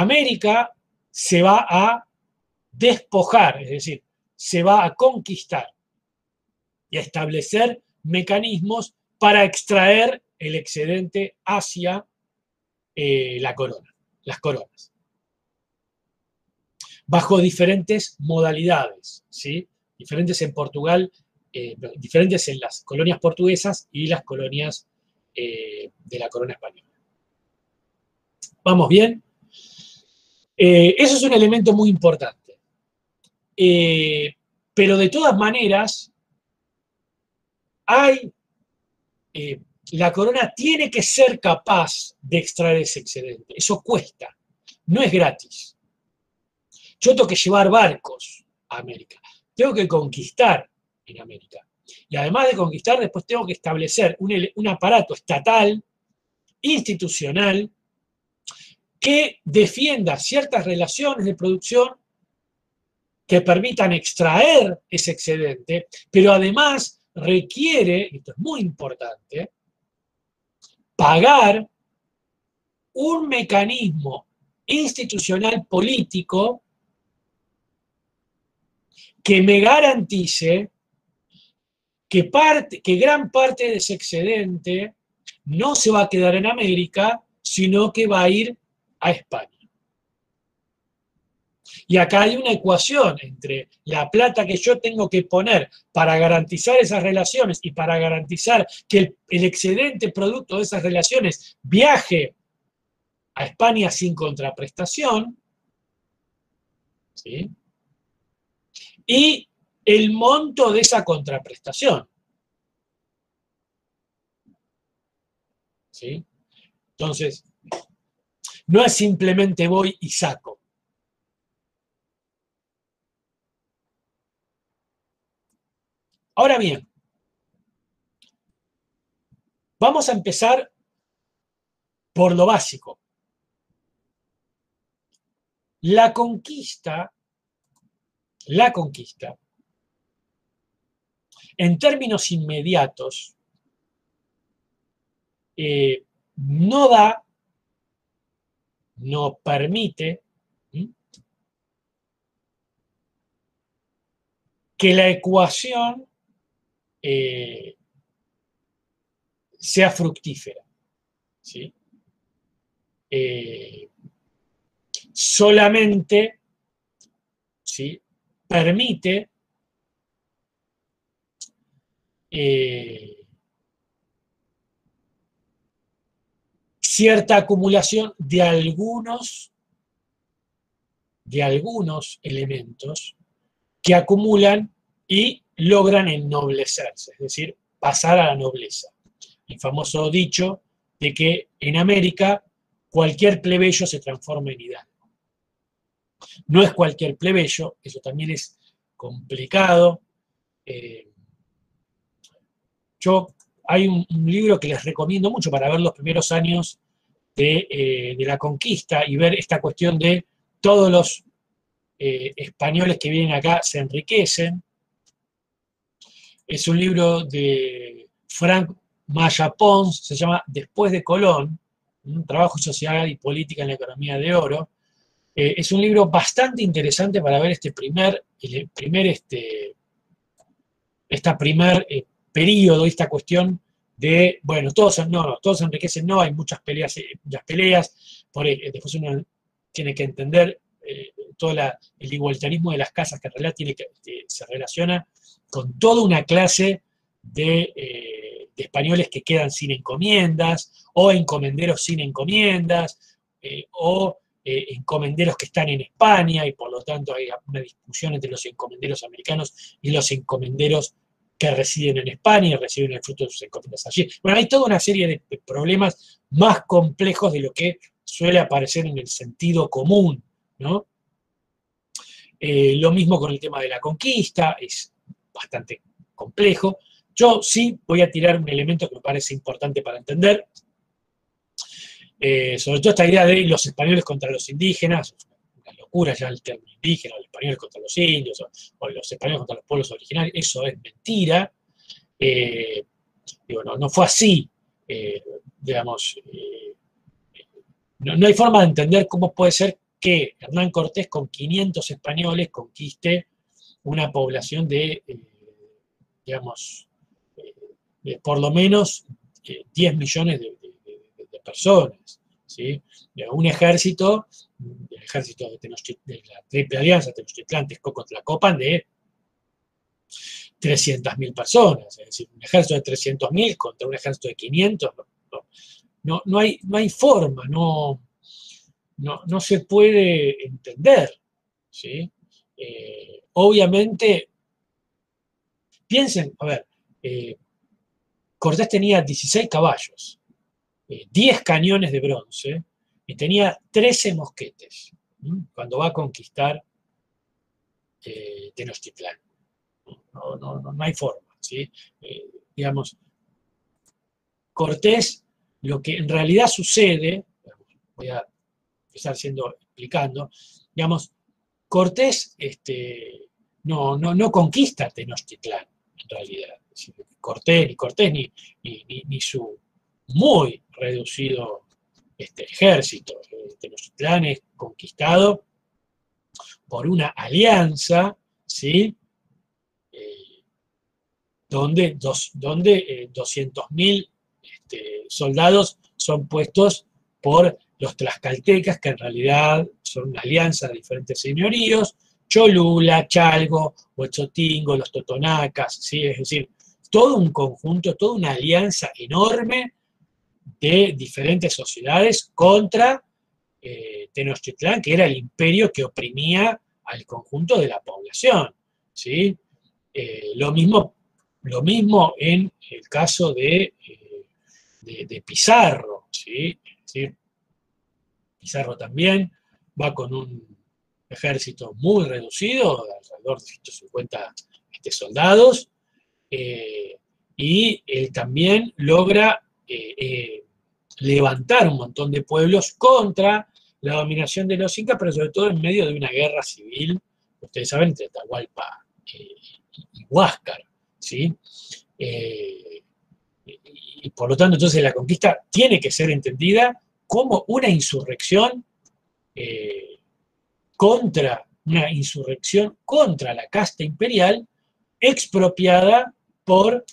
América se va a despojar, es decir, se va a conquistar y a establecer mecanismos para extraer el excedente hacia la corona, las coronas, bajo diferentes modalidades, ¿sí? Diferentes en Portugal, diferentes en las colonias portuguesas y las colonias de la corona española. ¿Vamos bien? Eso es un elemento muy importante. Pero de todas maneras, la corona tiene que ser capaz de extraer ese excedente. Eso cuesta, no es gratis. Yo tengo que llevar barcos a América, tengo que conquistar en América. Y además de conquistar, después tengo que establecer un aparato estatal, institucional, que defienda ciertas relaciones de producción que permitan extraer ese excedente, pero además requiere, esto es muy importante, pagar un mecanismo institucional político que me garantice que gran parte de ese excedente no se va a quedar en América, sino que va a ir a España. Y acá hay una ecuación entre la plata que yo tengo que poner para garantizar esas relaciones y para garantizar que el excedente producto de esas relaciones viaje a España sin contraprestación, ¿sí? Y el monto de esa contraprestación, ¿sí? Entonces, no es simplemente voy y saco. Ahora bien, vamos a empezar por lo básico. La conquista, en términos inmediatos, no da, no permite que la ecuación sea fructífera, ¿sí? Solamente, ¿sí?, permite cierta acumulación de algunos elementos que acumulan y logran ennoblecerse, es decir, pasar a la nobleza. El famoso dicho de que en América cualquier plebeyo se transforma en hidalgo. No es cualquier plebeyo, eso también es complicado. Hay un libro que les recomiendo mucho para ver los primeros años de la conquista y ver esta cuestión de todos los españoles que vienen acá se enriquecen. Es un libro de Frank Maya Pons, se llama Después de Colón, un trabajo social y política en la economía de oro. Es un libro bastante interesante para ver este primer periodo, esta cuestión de, bueno, todos se enriquecen, no, hay muchas peleas, después uno tiene que entender todo el igualitarismo de las casas, que en realidad se relaciona con toda una clase de españoles que quedan sin encomiendas, o encomenderos sin encomiendas, o encomenderos que están en España, y por lo tanto hay una discusión entre los encomenderos americanos y los encomenderos que residen en España y reciben el fruto de sus encomiendas allí. Bueno, hay toda una serie de problemas más complejos de lo que suele aparecer en el sentido común, ¿no? Lo mismo con el tema de la conquista, es bastante complejo. Yo sí voy a tirar un elemento que me parece importante para entender, sobre todo esta idea de los españoles contra los indígenas, una locura ya el término indígena, los españoles contra los indios, o los españoles contra los pueblos originarios, eso es mentira. No fue así, digamos. No hay forma de entender cómo puede ser que Hernán Cortés con 500 españoles conquiste una población de, digamos, por lo menos 10 millones de personas, ¿sí? Un ejército, el ejército de la Triple Alianza, Tenochtitlán, Texcoco, Tlacopan, de 300.000 personas, es decir, un ejército de 300.000 contra un ejército de 500, no hay forma, no se puede entender, ¿sí? Obviamente, piensen, a ver, Cortés tenía 16 caballos, 10 cañones de bronce y tenía 13 mosquetes, ¿sí? Cuando va a conquistar Tenochtitlán. No hay forma, ¿sí? Digamos, Cortés, lo que en realidad sucede, voy a empezar explicando, digamos, Cortés no conquista Tenochtitlán, en realidad. Cortés ni su muy reducido ejército. Tenochtitlán es conquistado por una alianza, ¿sí? Donde 200.000 soldados son puestos por los tlaxcaltecas, que en realidad son una alianza de diferentes señoríos, Cholula, Chalgo, Huechotingo, los totonacas, ¿sí? Es decir, todo un conjunto, toda una alianza enorme de diferentes sociedades contra Tenochtitlán, que era el imperio que oprimía al conjunto de la población, ¿sí? Lo mismo en el caso de Pizarro, ¿sí? Es decir, Pizarro también va con un ejército muy reducido, de alrededor de 150 soldados, y él también logra levantar un montón de pueblos contra la dominación de los incas, pero sobre todo en medio de una guerra civil, ustedes saben, entre Atahualpa y Huáscar, ¿sí? Y por lo tanto, entonces la conquista tiene que ser entendida como una insurrección contra la casta imperial expropiada por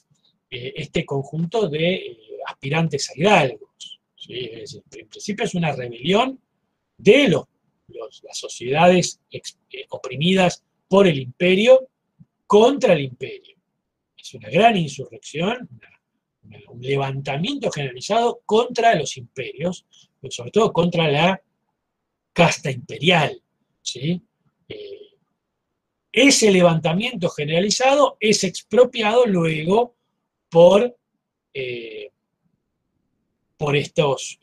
este conjunto de aspirantes a hidalgos, ¿sí? Es decir, en principio es una rebelión de las sociedades oprimidas por el imperio contra el imperio. Es una gran insurrección, un levantamiento generalizado contra los imperios, pero sobre todo contra la casta imperial, ¿sí? Ese levantamiento generalizado es expropiado luego por estos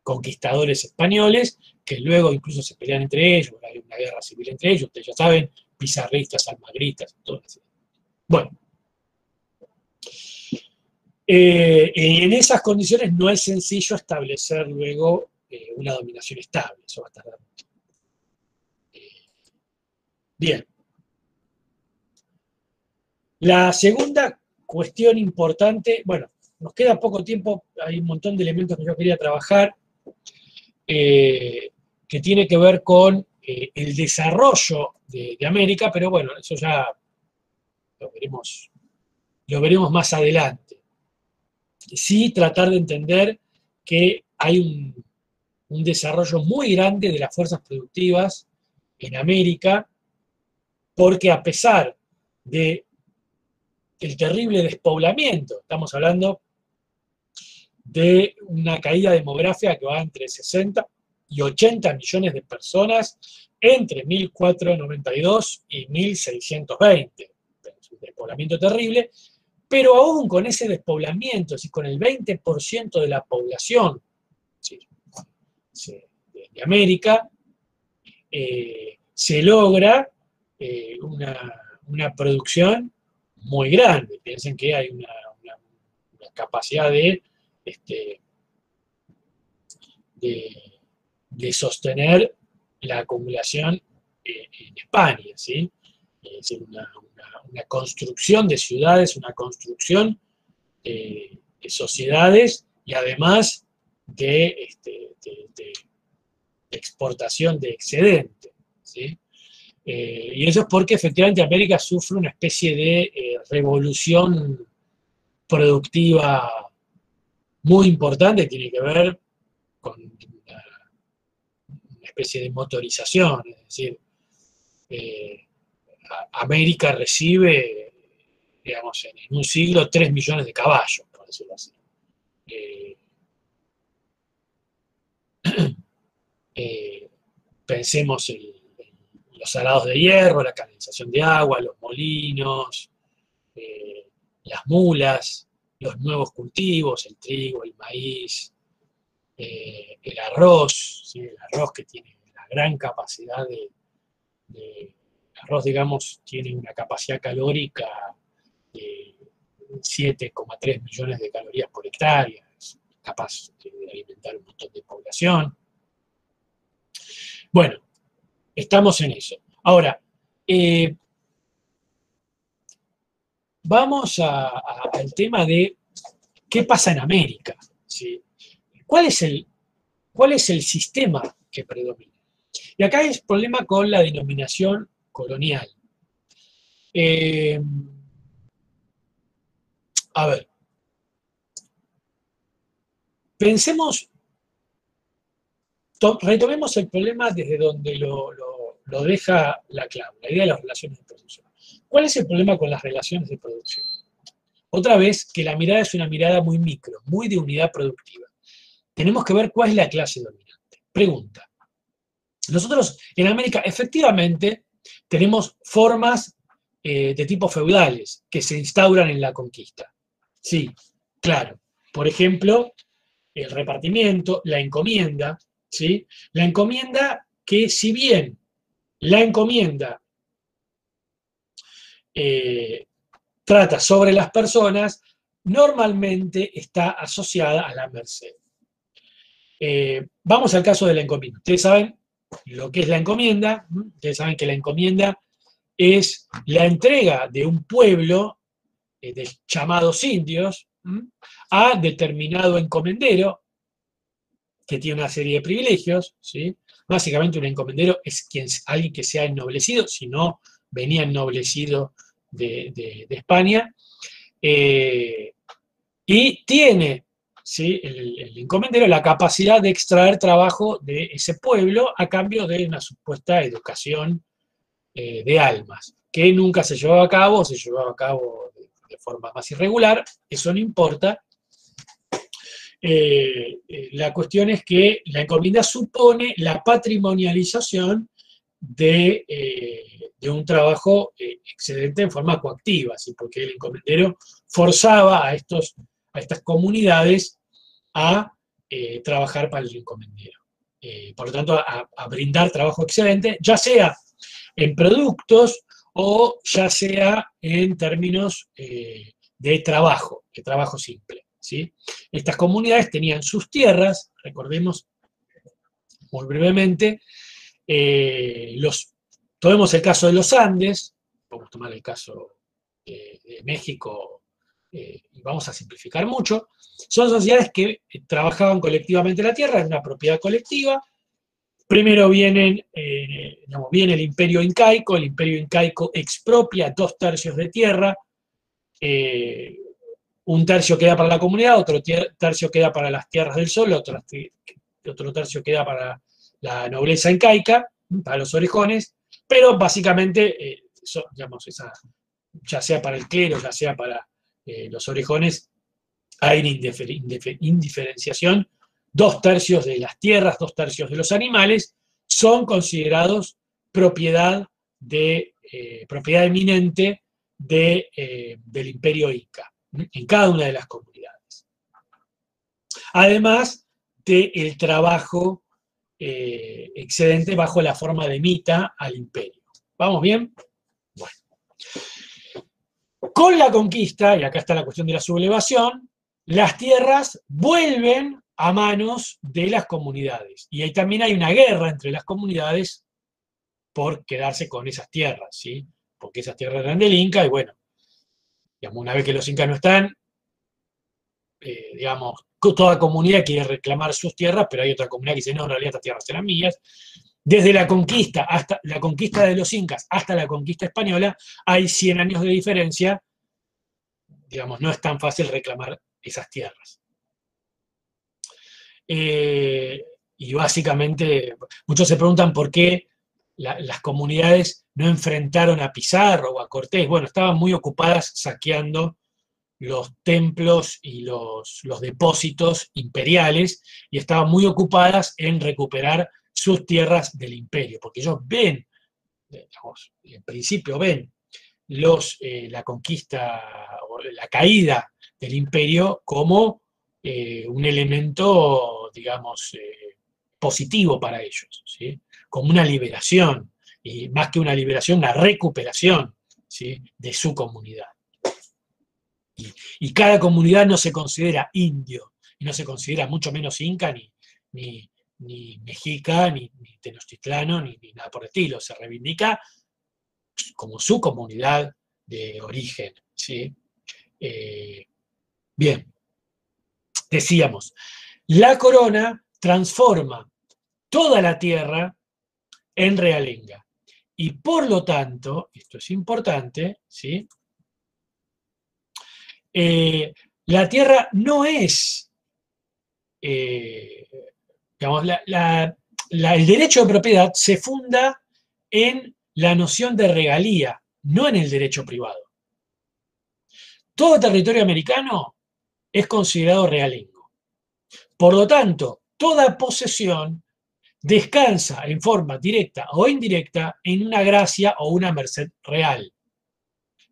conquistadores españoles, que luego incluso se pelean entre ellos, hay una guerra civil entre ellos, ustedes ya saben, pizarristas, almagristas, todo eso. Bueno, en esas condiciones no es sencillo establecer luego una dominación estable, eso va a tardar mucho. Bien. La segunda cuestión importante, bueno, nos queda poco tiempo, hay un montón de elementos que yo quería trabajar, que tiene que ver con el desarrollo de América, pero bueno, eso ya lo veremos más adelante. Sí, tratar de entender que hay un desarrollo muy grande de las fuerzas productivas en América, porque a pesar de el terrible despoblamiento, estamos hablando de una caída demográfica que va entre 60 y 80 millones de personas entre 1492 y 1620. Es un despoblamiento terrible, pero aún con ese despoblamiento, es decir, con el 20% de la población de América, se logra una producción muy grande. Piensen que hay una capacidad de sostener la acumulación en España, ¿sí? Es decir, una construcción de ciudades, una construcción de sociedades y además de exportación de excedente, ¿sí? Y eso es porque efectivamente América sufre una especie de revolución productiva muy importante, tiene que ver con una especie de motorización, es decir, eh, América recibe, digamos, en un siglo 3 millones de caballos, por decirlo así. Eh, eh, Pensemos en los arados de hierro, la canalización de agua, los molinos, eh, las mulas, los nuevos cultivos, el trigo, el maíz, el arroz, ¿sí? El arroz que tiene la gran capacidad el arroz, digamos, tiene una capacidad calórica de 7,3 millones de calorías por hectárea, es capaz de alimentar un montón de población. Bueno, estamos en eso. Ahora, vamos al tema de qué pasa en América, ¿sí? ¿Cuál es el sistema que predomina? Y acá hay un problema con la denominación colonial. A ver, pensemos, retomemos el problema desde donde lo deja la clave, la idea de las relaciones de producción. ¿Cuál es el problema con las relaciones de producción? Otra vez, que la mirada es una mirada muy micro, muy de unidad productiva. Tenemos que ver cuál es la clase dominante. Pregunta. Nosotros en América efectivamente tenemos formas de tipo feudales que se instauran en la conquista. Sí, claro. Por ejemplo, el repartimiento, la encomienda, ¿sí? La encomienda que si bien la encomienda eh, trata sobre las personas, normalmente está asociada a la merced. Vamos al caso de la encomienda. Ustedes saben lo que es la encomienda, ustedes saben que la encomienda es la entrega de un pueblo de llamados indios a determinado encomendero que tiene una serie de privilegios, ¿sí? Básicamente un encomendero es alguien que se ha ennoblecido, si no venía ennoblecido de España, y tiene, ¿sí? el encomendero la capacidad de extraer trabajo de ese pueblo a cambio de una supuesta educación de almas, que nunca se llevaba a cabo, o se llevaba a cabo de forma más irregular, eso no importa. La cuestión es que la encomienda supone la patrimonialización de un trabajo excedente en forma coactiva, ¿sí? Porque el encomendero forzaba a estas comunidades a trabajar para el encomendero. Por lo tanto, a brindar trabajo excedente, ya sea en productos o ya sea en términos de trabajo simple, ¿sí? Estas comunidades tenían sus tierras, recordemos muy brevemente, tomemos el caso de los Andes, podemos tomar el caso de México y vamos a simplificar mucho, son sociedades que trabajaban colectivamente la tierra en una propiedad colectiva. Primero viene el imperio incaico, el imperio incaico expropia 2/3 de tierra, un tercio queda para la comunidad, otro tercio queda para las tierras del sol, otro tercio queda para la nobleza incaica, para los orejones, pero básicamente, digamos, ya sea para el clero, ya sea para los orejones, hay una indiferenciación. 2/3 de las tierras, 2/3 de los animales son considerados propiedad eminente del imperio inca, en cada una de las comunidades. Además del trabajo excedente bajo la forma de mita al imperio. ¿Vamos bien? Bueno. Con la conquista, y acá está la cuestión de la sublevación, las tierras vuelven a manos de las comunidades. Y ahí también hay una guerra entre las comunidades por quedarse con esas tierras, ¿sí? Porque esas tierras eran del Inca y bueno, digamos, una vez que los incas no están, digamos, toda comunidad quiere reclamar sus tierras, pero hay otra comunidad que dice, no, en realidad estas tierras eran mías. Desde la conquista hasta la conquista de los incas hasta la conquista española, hay 100 años de diferencia, digamos, no es tan fácil reclamar esas tierras. Y básicamente, muchos se preguntan por qué las comunidades no enfrentaron a Pizarro o a Cortés. Bueno, estaban muy ocupadas saqueando los templos y los depósitos imperiales y estaban muy ocupadas en recuperar sus tierras del imperio, porque ellos ven, digamos, en principio ven la conquista o la caída del imperio como un elemento, digamos, positivo para ellos, ¿sí? Como una liberación, y más que una liberación, una recuperación, ¿sí?, de su comunidad. Y cada comunidad no se considera indio, y no se considera mucho menos inca, ni mexica, ni tenochtitlano, ni nada por el estilo. Se reivindica como su comunidad de origen, ¿sí? Bien, decíamos, la corona transforma toda la tierra en realenga. Y por lo tanto, esto es importante, ¿sí? La tierra no es, digamos, el derecho de propiedad se funda en la noción de regalía, no en el derecho privado. Todo territorio americano es considerado realengo. Por lo tanto, toda posesión descansa en forma directa o indirecta en una gracia o una merced real.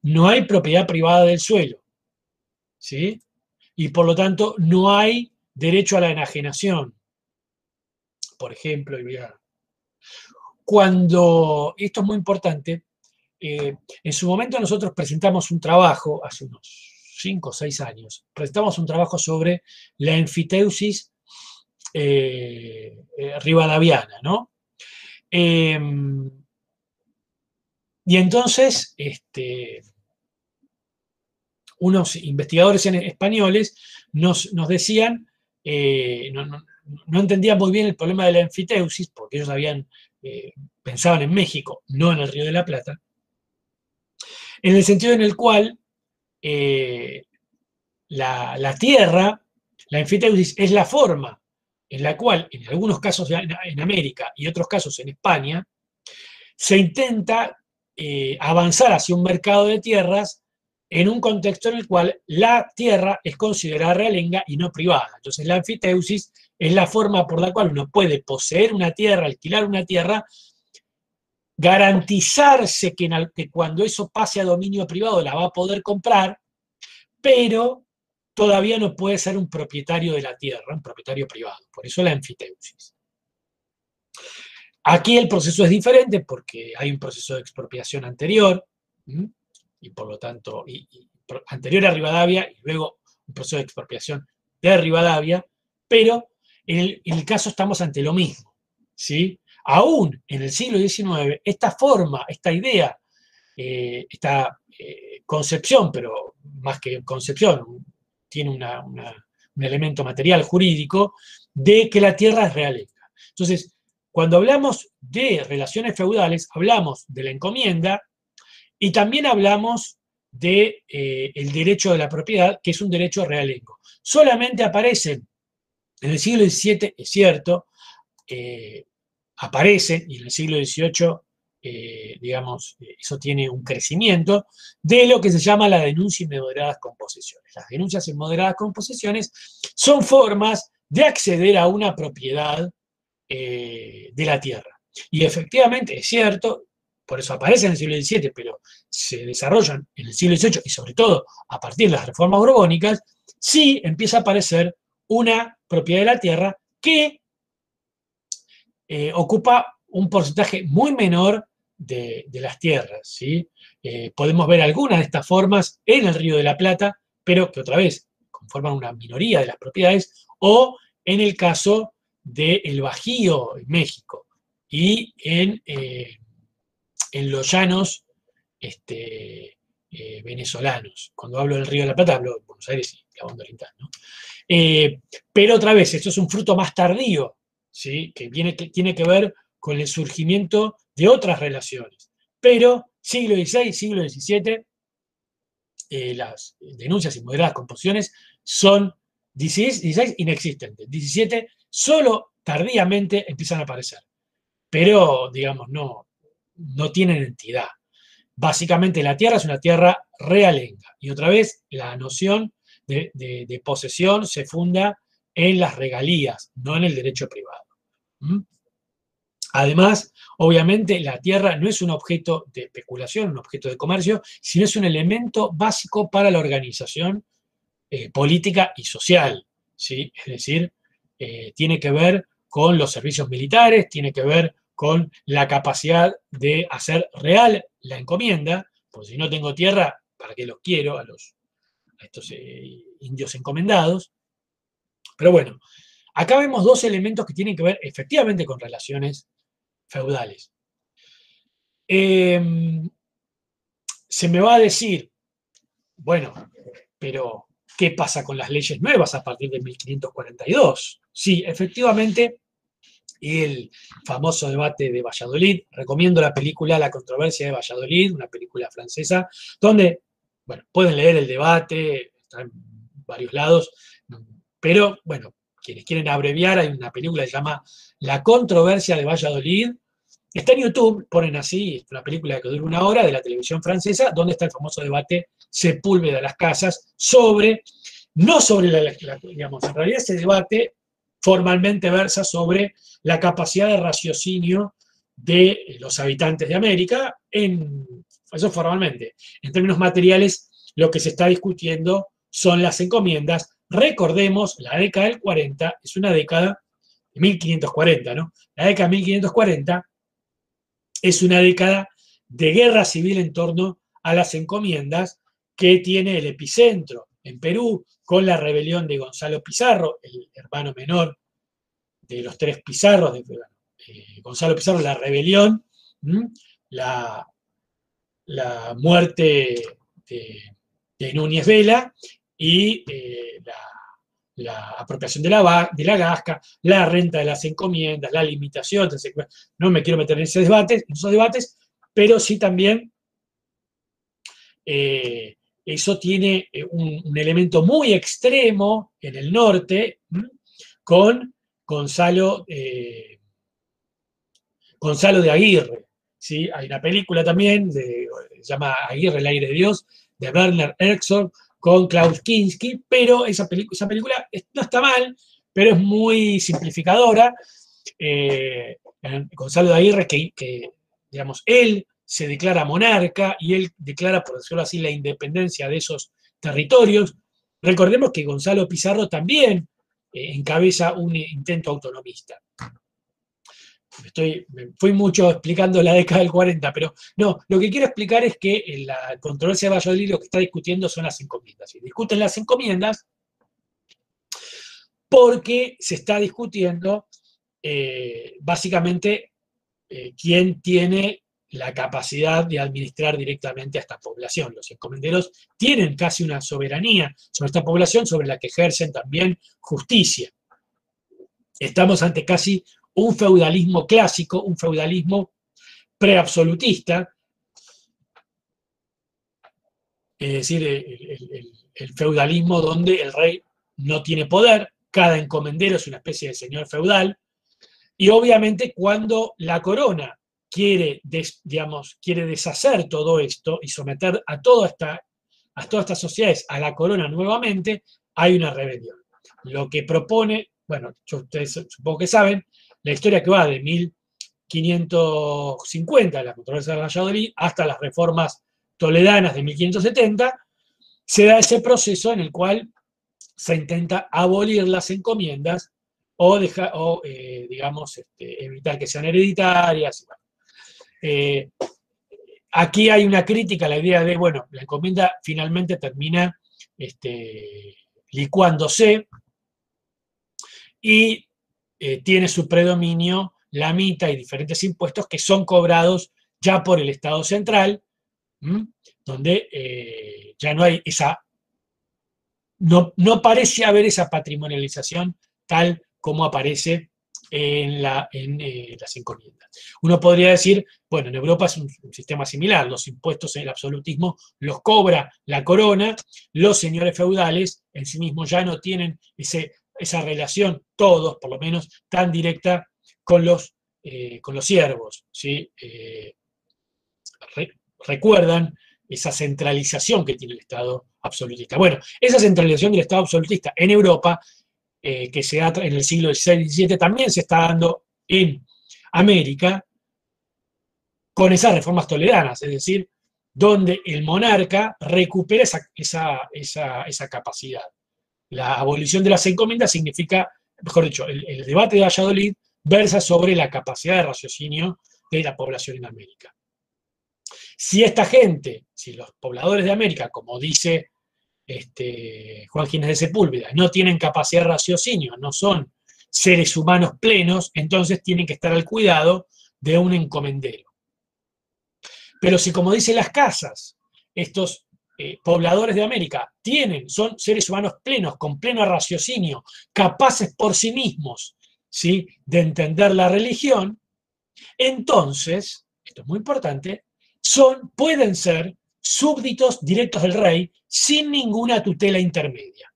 No hay propiedad privada del suelo, ¿sí? Y por lo tanto no hay derecho a la enajenación. Por ejemplo, cuando, esto es muy importante, en su momento nosotros presentamos un trabajo, hace unos 5 o 6 años, presentamos un trabajo sobre la enfiteusis rivadaviana, ¿no? Y entonces, unos investigadores españoles nos decían, no entendían muy bien el problema de la enfiteusis, porque ellos pensaban en México, no en el Río de la Plata, en el sentido en el cual la tierra, la enfiteusis, es la forma en la cual, en algunos casos en América y otros casos en España, se intenta avanzar hacia un mercado de tierras en un contexto en el cual la tierra es considerada realenga y no privada. Entonces la enfiteusis es la forma por la cual uno puede poseer una tierra, alquilar una tierra, garantizarse que cuando eso pase a dominio privado la va a poder comprar, pero todavía no puede ser un propietario de la tierra, un propietario privado. Por eso la enfiteusis. Aquí el proceso es diferente porque hay un proceso de expropiación anterior, y por lo tanto, anterior a Rivadavia, y luego un proceso de expropiación de Rivadavia, pero en el caso estamos ante lo mismo, ¿sí? Aún en el siglo XIX, esta forma, esta idea, esta concepción, pero más que concepción, tiene un elemento material jurídico de que la tierra es realenga. Entonces, cuando hablamos de relaciones feudales, hablamos de la encomienda y también hablamos del derecho de la propiedad, que es un derecho realengo. Solamente aparecen en el siglo XVII, es cierto, aparecen, y en el siglo XVIII, digamos, eso tiene un crecimiento, de lo que se llama la denuncia inmoderadas con posesiones. Las denuncias inmoderadas con posesiones son formas de acceder a una propiedad de la tierra. Y efectivamente, es cierto, por eso aparece en el siglo XVII, pero se desarrollan en el siglo XVIII y sobre todo a partir de las reformas borbónicas, sí empieza a aparecer una propiedad de la tierra que ocupa un porcentaje muy menor de las tierras, ¿sí? Podemos ver algunas de estas formas en el Río de la Plata, pero que otra vez conforman una minoría de las propiedades, o en el caso del Bajío en México y en los llanos venezolanos. Cuando hablo del Río de la Plata, hablo de Buenos Aires y la Banda Oriental, ¿no? Pero otra vez, esto es un fruto más tardío, ¿sí? Que tiene que ver con el surgimiento de otras relaciones. Pero siglo XVI, siglo XVII, las denuncias y moderadas composiciones son 16 inexistentes, 17 solo tardíamente empiezan a aparecer, pero digamos no tienen entidad. Básicamente la tierra es una tierra realenga. Y otra vez, la noción de posesión se funda en las regalías, no en el derecho privado. ¿Mm? Además, obviamente, la tierra no es un objeto de especulación, un objeto de comercio, sino es un elemento básico para la organización política y social, ¿sí? Es decir, tiene que ver con los servicios militares, tiene que ver con la capacidad de hacer real la encomienda, pues si no tengo tierra, ¿para qué los quiero a estos indios encomendados? Pero bueno, acá vemos dos elementos que tienen que ver efectivamente con relaciones feudales. Se me va a decir, bueno, pero ¿qué pasa con las leyes nuevas a partir de 1542? Sí, efectivamente, el famoso debate de Valladolid, recomiendo la película La controversia de Valladolid, una película francesa, donde, bueno, pueden leer el debate, está en varios lados, pero, bueno, quienes quieren abreviar, hay una película que se llama La controversia de Valladolid, está en YouTube, ponen así, es una película que dura 1 hora de la televisión francesa, donde está el famoso debate Sepúlveda de las Casas sobre, no sobre digamos, en realidad ese debate formalmente versa sobre la capacidad de raciocinio de los habitantes de América, eso formalmente. En términos materiales, lo que se está discutiendo son las encomiendas. Recordemos, la década del 40 es una década de 1540, ¿no? La década de 1540 es una década de guerra civil en torno a las encomiendas que tiene el epicentro en Perú con la rebelión de Gonzalo Pizarro, el hermano menor de los tres Pizarros, Gonzalo Pizarro, la rebelión, la muerte de Núñez Vela y la apropiación de la gasca, la renta de las encomiendas, la limitación, no me quiero meter en esos debates, pero sí también eso tiene un elemento muy extremo en el norte, con Gonzalo de Aguirre. ¿Sí? Hay una película también, se llama Aguirre, el aire de Dios, de Werner Herzog, con Klaus Kinski, pero esa película no está mal, pero es muy simplificadora. Gonzalo de Aguirre, que digamos, él se declara monarca y él declara, por decirlo así, la independencia de esos territorios. Recordemos que Gonzalo Pizarro también encabeza un intento autonomista. Me fui mucho explicando la década del 40, pero no, lo que quiero explicar es que en la controversia de Valladolid lo que está discutiendo son las encomiendas. Y discuten las encomiendas porque se está discutiendo básicamente quién tiene la capacidad de administrar directamente a esta población. Los encomenderos tienen casi una soberanía sobre esta población, sobre la que ejercen también justicia. Estamos ante casi un feudalismo clásico, un feudalismo preabsolutista, es decir, el feudalismo donde el rey no tiene poder, cada encomendero es una especie de señor feudal, y obviamente cuando la corona quiere deshacer todo esto y someter a todas estas sociedades a la corona nuevamente, hay una rebelión. Lo que propone, bueno, ustedes supongo que saben, la historia que va de 1550, la controversia de Valladolid, hasta las reformas toledanas de 1570, se da ese proceso en el cual se intenta abolir las encomiendas o evitar que sean hereditarias. Aquí hay una crítica a la idea de, bueno, la encomienda finalmente termina licuándose y tiene su predominio la mitad y diferentes impuestos que son cobrados ya por el Estado central, ¿m? Donde ya no hay esa, no parece haber esa patrimonialización tal como aparece en las encomiendas. Uno podría decir, bueno, en Europa es un sistema similar, los impuestos en el absolutismo los cobra la corona, los señores feudales en sí mismos ya no tienen esa relación, todos por lo menos, tan directa con los siervos, ¿sí? Recuerdan esa centralización que tiene el Estado absolutista. Bueno, esa centralización del Estado absolutista en Europa, que se da en el siglo XVI y XVII, también se está dando en América con esas reformas toleranas, es decir, donde el monarca recupera esa capacidad. La abolición de las encomiendas significa, mejor dicho, el debate de Valladolid versa sobre la capacidad de raciocinio de la población en América. Si esta gente, si los pobladores de América, como dice Juan Ginés de Sepúlveda, no tienen capacidad de raciocinio, no son seres humanos plenos, entonces tienen que estar al cuidado de un encomendero. Pero si, como dicen las casas, estos pobladores de América son seres humanos plenos, con pleno raciocinio, capaces por sí mismos, ¿sí?, de entender la religión, entonces, esto es muy importante, pueden ser súbditos directos del rey sin ninguna tutela intermedia.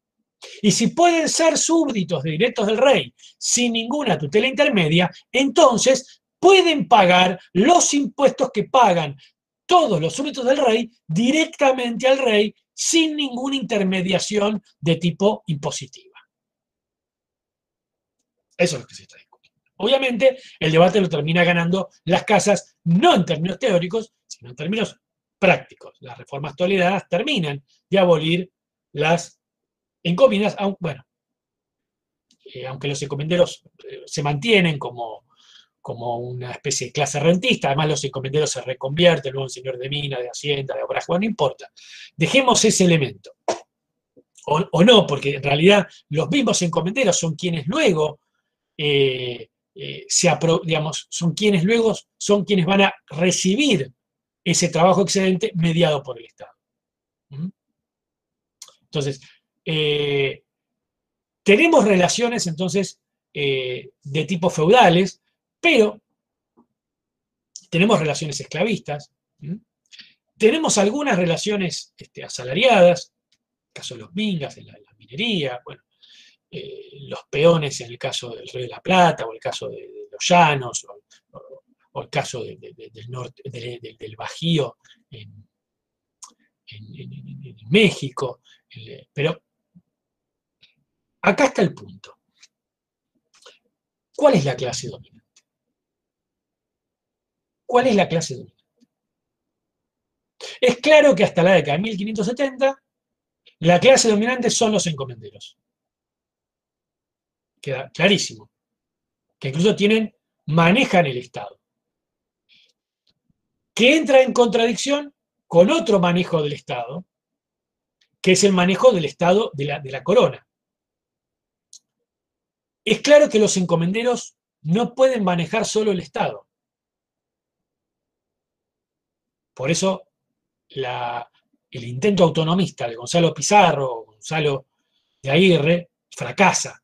Y si pueden ser súbditos directos del rey sin ninguna tutela intermedia, entonces pueden pagar los impuestos que pagan todos los súbditos del rey directamente al rey sin ninguna intermediación de tipo impositiva. Eso es lo que se está discutiendo. Obviamente, el debate lo termina ganando las casas, no en términos teóricos, sino en términos prácticos. Las reformas toleradas terminan de abolir las encomiendas, bueno, aunque los encomenderos se mantienen como una especie de clase rentista, además los encomenderos se reconvierten luego en señor de mina, de hacienda, de obras, bueno, no importa. Dejemos ese elemento. O no, porque en realidad los mismos encomenderos son quienes luego son quienes van a recibir ese trabajo excedente mediado por el Estado. Entonces, tenemos relaciones entonces de tipo feudales, pero tenemos relaciones esclavistas, tenemos algunas relaciones asalariadas, en el caso de los mingas, en la minería, bueno, los peones en el caso del Río de la Plata, o el caso de los llanos, o el caso del norte, del Bajío en México. Pero acá está el punto. ¿Cuál es la clase dominante? ¿Cuál es la clase dominante? Es claro que hasta la década de 1570 la clase dominante son los encomenderos. Queda clarísimo. Que incluso manejan el Estado. Que entra en contradicción con otro manejo del Estado, que es el manejo del Estado de la corona. Es claro que los encomenderos no pueden manejar solo el Estado. Por eso el intento autonomista de Gonzalo Pizarro o Gonzalo de Aguirre fracasa.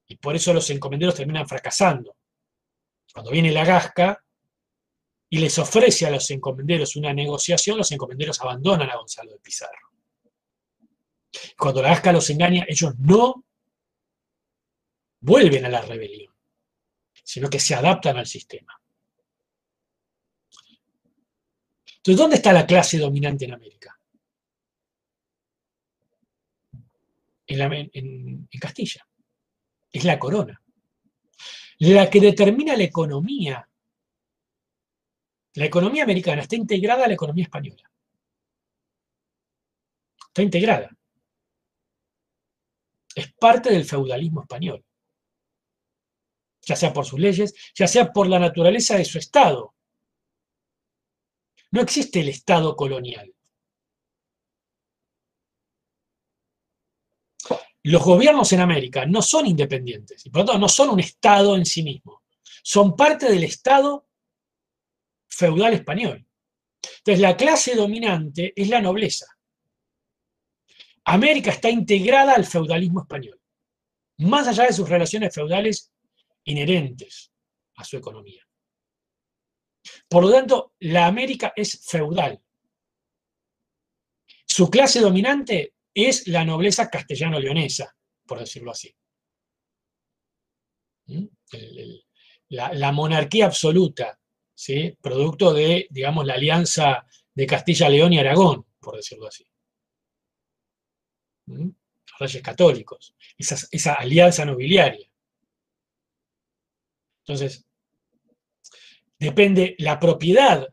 Y por eso los encomenderos terminan fracasando. Cuando viene la Gasca y les ofrece a los encomenderos una negociación, los encomenderos abandonan a Gonzalo de Pizarro. Cuando la Gasca los engaña, ellos no vuelven a la rebelión, sino que se adaptan al sistema. Entonces, ¿dónde está la clase dominante en América? En Castilla. Es la corona. La que determina la economía. La economía americana está integrada a la economía española. Está integrada. Es parte del feudalismo español. Ya sea por sus leyes, ya sea por la naturaleza de su Estado. No existe el Estado colonial. Los gobiernos en América no son independientes y por lo tanto no son un Estado en sí mismo. Son parte del Estado feudal español. Entonces, la clase dominante es la nobleza. América está integrada al feudalismo español, más allá de sus relaciones feudales inherentes a su economía. Por lo tanto, la América es feudal. Su clase dominante es la nobleza castellano-leonesa, por decirlo así. La monarquía absoluta, ¿sí? Producto de, digamos, la alianza de Castilla, León y Aragón, por decirlo así. Los reyes católicos, esa alianza nobiliaria. Entonces, depende la propiedad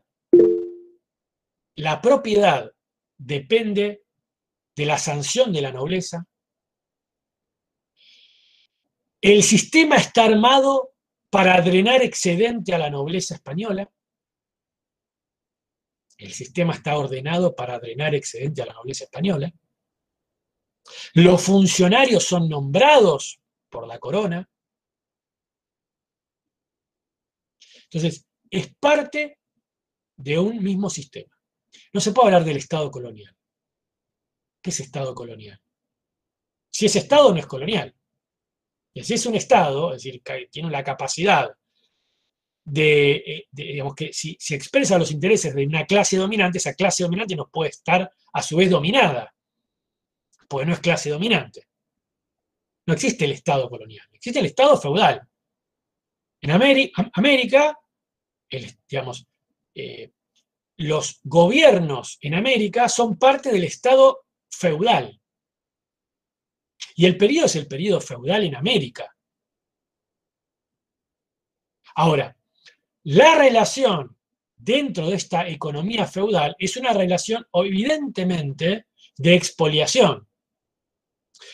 depende de la sanción de la nobleza. El sistema está armado para drenar excedente a la nobleza española. El sistema está ordenado para drenar excedente a la nobleza española. Los funcionarios son nombrados por la corona. Entonces, es parte de un mismo sistema. No se puede hablar del Estado colonial. ¿Qué es Estado colonial? Si es Estado, no es colonial. Y si es un Estado, es decir, que tiene la capacidad digamos, que si expresa los intereses de una clase dominante, esa clase dominante no puede estar a su vez dominada, porque no es clase dominante. No existe el Estado colonial, existe el Estado feudal. En América, digamos, los gobiernos en América son parte del Estado feudal. Y el periodo es el periodo feudal en América. Ahora, la relación dentro de esta economía feudal es una relación evidentemente de expoliación.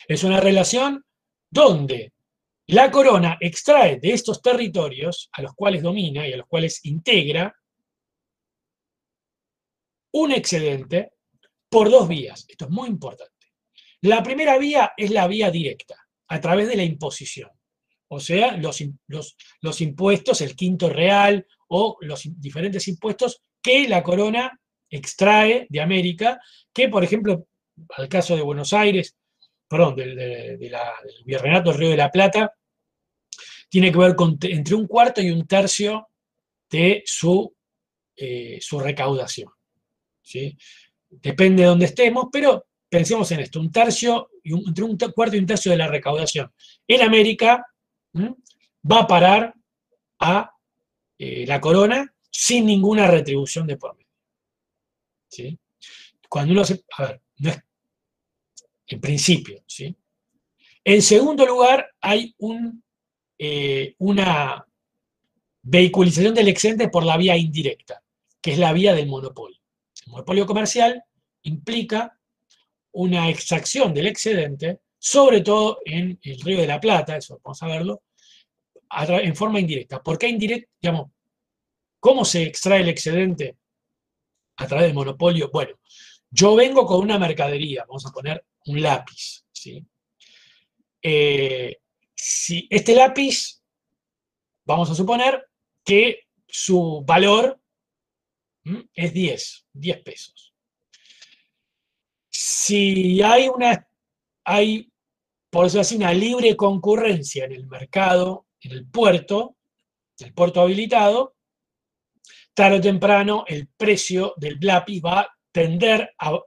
Es una relación donde la corona extrae de estos territorios a los cuales domina y a los cuales integra un excedente por dos vías. Esto es muy importante. La primera vía es la vía directa, a través de la imposición. O sea, los impuestos, el quinto real o los diferentes impuestos que la corona extrae de América, que por ejemplo, al caso de Buenos Aires, perdón, del Virreinato del Río de la Plata, tiene que ver con entre un cuarto y un tercio de su recaudación. ¿Sí? Depende de dónde estemos, pero pensemos en esto, un tercio, entre un cuarto y un tercio de la recaudación en América va a parar a la corona sin ninguna retribución de por medio. ¿Sí? Cuando uno se... A ver, no es, en principio, ¿sí? En segundo lugar, hay una vehiculización del excedente por la vía indirecta, que es la vía del monopolio. El monopolio comercial implica una exacción del excedente, sobre todo en el Río de la Plata, eso vamos a verlo, en forma indirecta. ¿Por qué indirecta? Digamos, ¿cómo se extrae el excedente? A través del monopolio. Bueno, yo vengo con una mercadería, vamos a poner un lápiz, ¿sí? Si este lápiz, vamos a suponer que su valor es 10 pesos. Si hay por eso así, una libre concurrencia en el mercado, en el puerto habilitado, tarde o temprano el precio del lápiz va a tender a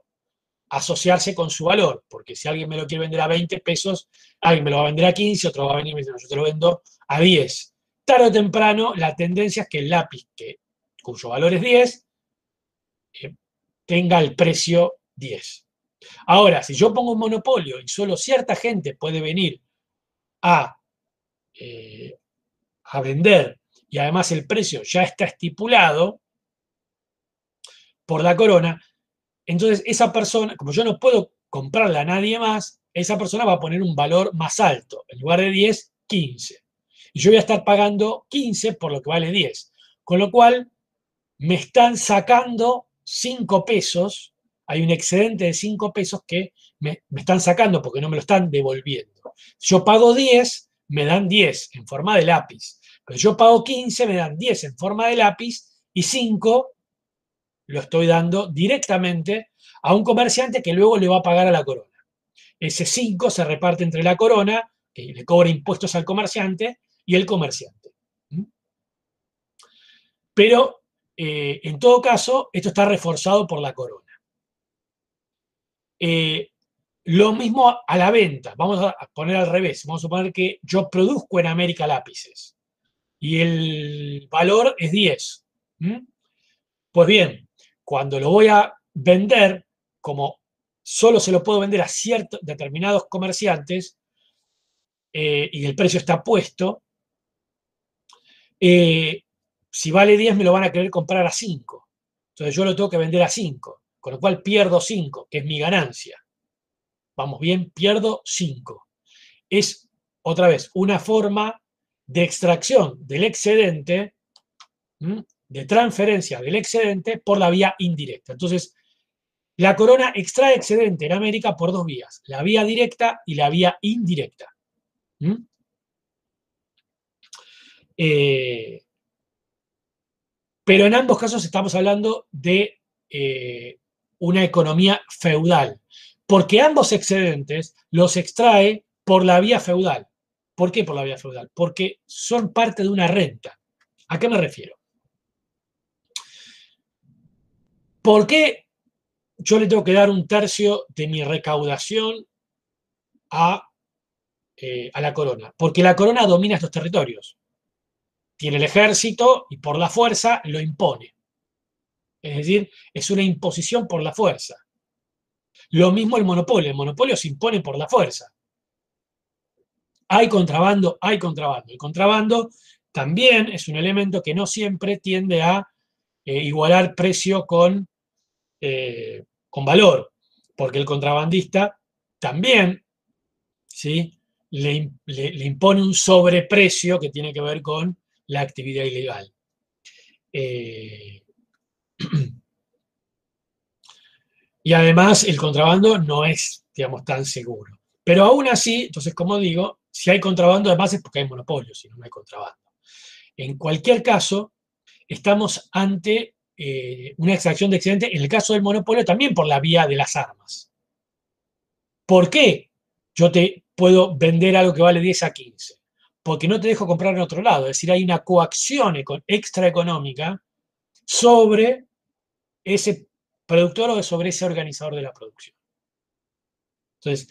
asociarse con su valor, porque si alguien me lo quiere vender a 20 pesos, alguien me lo va a vender a 15, otro va a venir y me dice, no, yo te lo vendo a 10. Tarde o temprano, la tendencia es que el lápiz, cuyo valor es 10, tenga el precio 10. Ahora, si yo pongo un monopolio y solo cierta gente puede venir a vender y además el precio ya está estipulado por la corona, entonces esa persona, como yo no puedo comprarla a nadie más, esa persona va a poner un valor más alto, en lugar de 10, 15. Y yo voy a estar pagando 15 por lo que vale 10. Con lo cual, me están sacando 5 pesos, hay un excedente de 5 pesos que me están sacando porque no me lo están devolviendo. Si yo pago 10, me dan 10 en forma de lápiz. Pero si yo pago 15, me dan 10 en forma de lápiz y 5 lo estoy dando directamente a un comerciante que luego le va a pagar a la corona. Ese 5 se reparte entre la corona, que le cobra impuestos al comerciante, y el comerciante. Pero, en todo caso, esto está reforzado por la corona. Lo mismo a la venta. Vamos a poner al revés. Vamos a suponer que yo produzco en América lápices y el valor es 10. Pues bien, cuando lo voy a vender, como solo se lo puedo vender a ciertos determinados comerciantes y el precio está puesto, si vale 10 me lo van a querer comprar a 5. Entonces yo lo tengo que vender a 5, con lo cual pierdo 5, que es mi ganancia. Vamos bien, pierdo 5. Es, otra vez, una forma de extracción del excedente, de transferencia del excedente por la vía indirecta. Entonces, la corona extrae excedente en América por dos vías, la vía directa y la vía indirecta. Pero en ambos casos estamos hablando de una economía feudal, porque ambos excedentes los extrae por la vía feudal. ¿Por qué por la vía feudal? Porque son parte de una renta. ¿A qué me refiero? ¿Por qué yo le tengo que dar un tercio de mi recaudación a la corona? Porque la corona domina estos territorios. Tiene el ejército y por la fuerza lo impone. Es decir, es una imposición por la fuerza. Lo mismo el monopolio se impone por la fuerza. Hay contrabando, hay contrabando. El contrabando también es un elemento que no siempre tiende a igualar precio con valor, porque el contrabandista también, ¿sí?, le impone un sobreprecio que tiene que ver con la actividad ilegal. Y además el contrabando no es, digamos, tan seguro. Pero aún así, entonces, como digo, si hay contrabando, además es porque hay monopolio, si no, no hay contrabando. En cualquier caso, estamos ante una extracción de excedente, en el caso del monopolio, también por la vía de las armas. ¿Por qué yo te puedo vender algo que vale 10 a 15? Porque no te dejo comprar en otro lado. Es decir, hay una coacción extraeconómica sobre ese productor o sobre ese organizador de la producción. Entonces,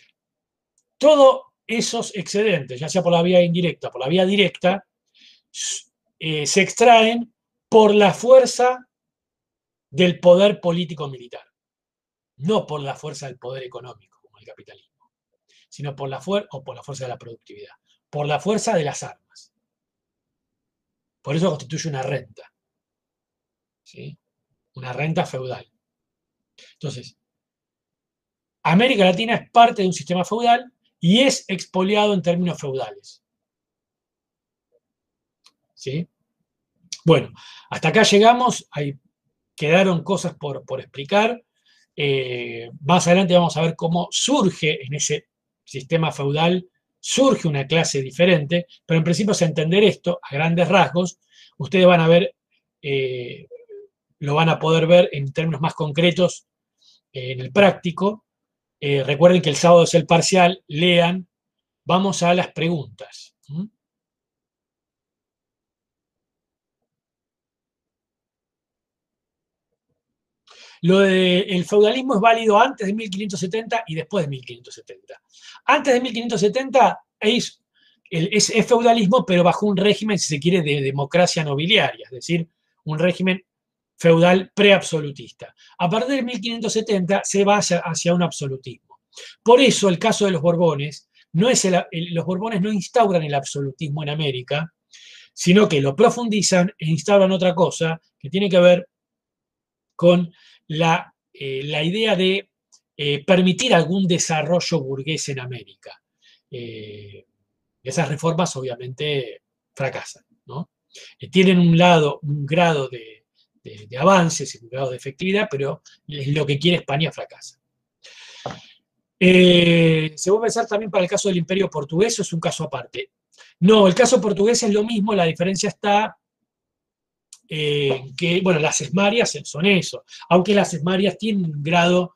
todos esos excedentes, ya sea por la vía indirecta o por la vía directa, se extraen por la fuerza del poder político-militar, no por la fuerza del poder económico, como el capitalismo, sino por la fuerza de la productividad, por la fuerza de las armas. Por eso constituye una renta, ¿sí? Una renta feudal. Entonces, América Latina es parte de un sistema feudal y es expoliado en términos feudales. ¿Sí? Bueno, hasta acá llegamos, ahí quedaron cosas por explicar. Más adelante vamos a ver cómo surge en ese sistema feudal, surge una clase diferente, pero en principio es entender esto a grandes rasgos. Ustedes van a ver, lo van a poder ver en términos más concretos en el práctico. Recuerden que el sábado es el parcial, lean. Vamos a las preguntas. Lo del feudalismo es válido antes de 1570 y después de 1570. Antes de 1570 es feudalismo, pero bajo un régimen, si se quiere, de democracia nobiliaria, es decir, un régimen feudal preabsolutista. A partir de 1570 se va hacia un absolutismo. Por eso el caso de los Borbones, los Borbones no instauran el absolutismo en América, sino que lo profundizan e instauran otra cosa que tiene que ver con la idea de permitir algún desarrollo burgués en América. Esas reformas obviamente fracasan, ¿no? Tienen un grado de avances y un grado de efectividad, pero lo que quiere España fracasa. Se puede pensar también para el caso del Imperio Portugués, o es un caso aparte. No, el caso portugués es lo mismo, la diferencia está que, bueno, las esmarias son eso, aunque las esmarias tienen un grado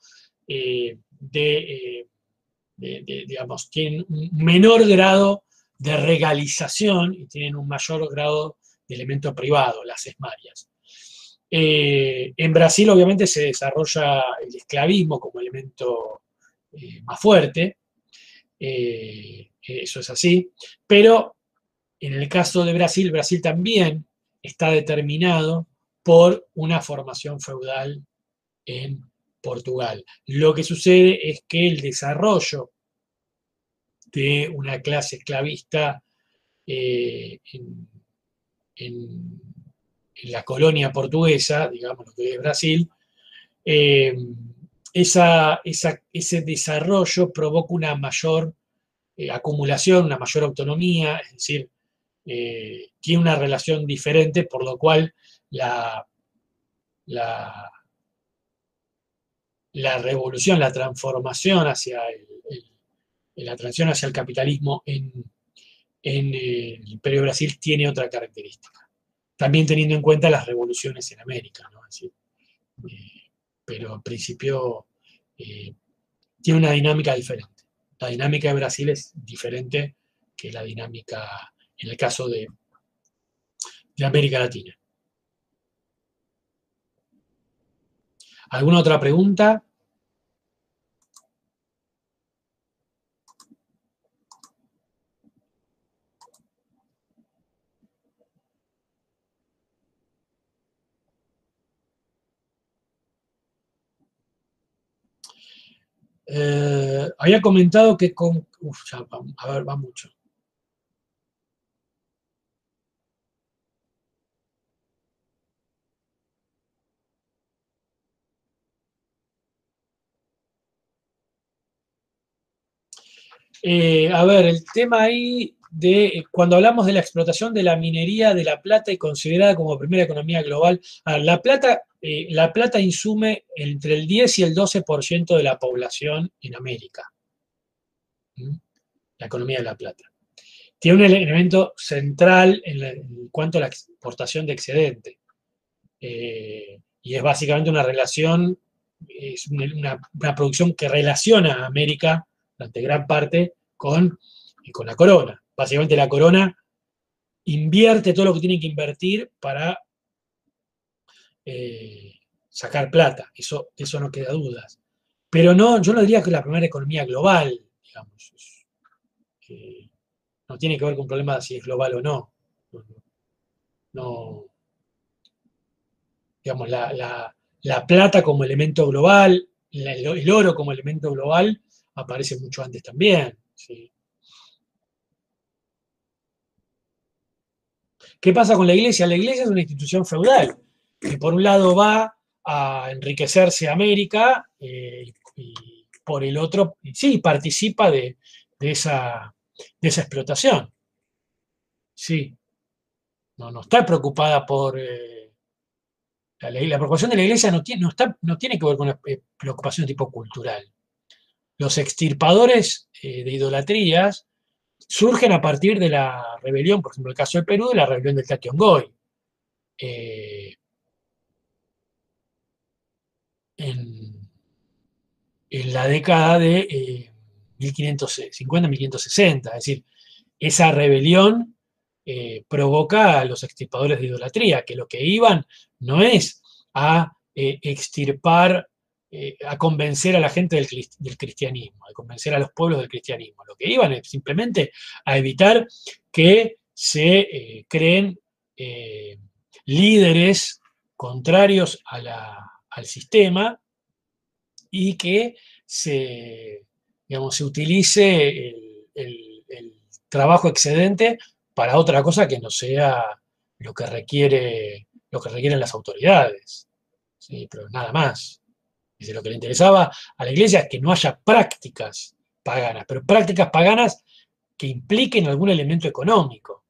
digamos, tienen un menor grado de regalización y tienen un mayor grado de elemento privado, las esmarias. En Brasil, obviamente, se desarrolla el esclavismo como elemento más fuerte, eso es así, pero en el caso de Brasil, Brasil también está determinado por una formación feudal en Portugal. Lo que sucede es que el desarrollo de una clase esclavista en, en, en, la colonia portuguesa, digamos lo que es Brasil, eh, ese desarrollo provoca una mayor acumulación, una mayor autonomía, es decir, tiene una relación diferente, por lo cual la, la, la revolución, la transformación hacia la transición hacia el capitalismo en el Imperio de Brasil tiene otra característica. También teniendo en cuenta las revoluciones en América, ¿no? Es decir, pero en principio tiene una dinámica diferente. La dinámica de Brasil es diferente que la dinámica en el caso de América Latina. ¿Alguna otra pregunta? Había comentado que con... Uf, ya, a ver, va mucho. A ver, el tema ahí de cuando hablamos de la explotación de la minería de la plata y considerada como primera economía global, la plata insume entre el 10 y el 12% de la población en América. ¿Mm? La economía de la plata. Tiene un elemento central en cuanto a la exportación de excedente. Y es básicamente una relación, es una producción que relaciona a América durante gran parte con la corona. Básicamente la corona invierte todo lo que tiene que invertir para sacar plata, eso no queda dudas. Pero no, yo no diría que es la primera economía global, digamos. No tiene que ver con un problema de si es global o no. No, digamos, la plata como elemento global, el oro como elemento global, aparece mucho antes también. ¿Sí? ¿Qué pasa con la iglesia? La iglesia es una institución feudal, que por un lado va a enriquecerse a América y por el otro, sí, participa de esa explotación. Sí, no está preocupada por... la preocupación de la iglesia no tiene que ver con una preocupación de tipo cultural. Los extirpadores de idolatrías surgen a partir de la rebelión, por ejemplo, el caso del Perú, de la rebelión del Tationgoy. Eh, en, en, la década de 1550-1560. Es decir, esa rebelión provoca a los extirpadores de idolatría, que lo que iban no es a extirpar, a convencer a la gente del cristianismo, a convencer a los pueblos del cristianismo. Lo que iban es simplemente a evitar que se creen líderes contrarios al sistema y que digamos, se utilice el trabajo excedente para otra cosa que no sea lo que requieren las autoridades. ¿Sí? Pero nada más. Dice, lo que le interesaba a la iglesia es que no haya prácticas paganas, pero prácticas paganas que impliquen algún elemento económico.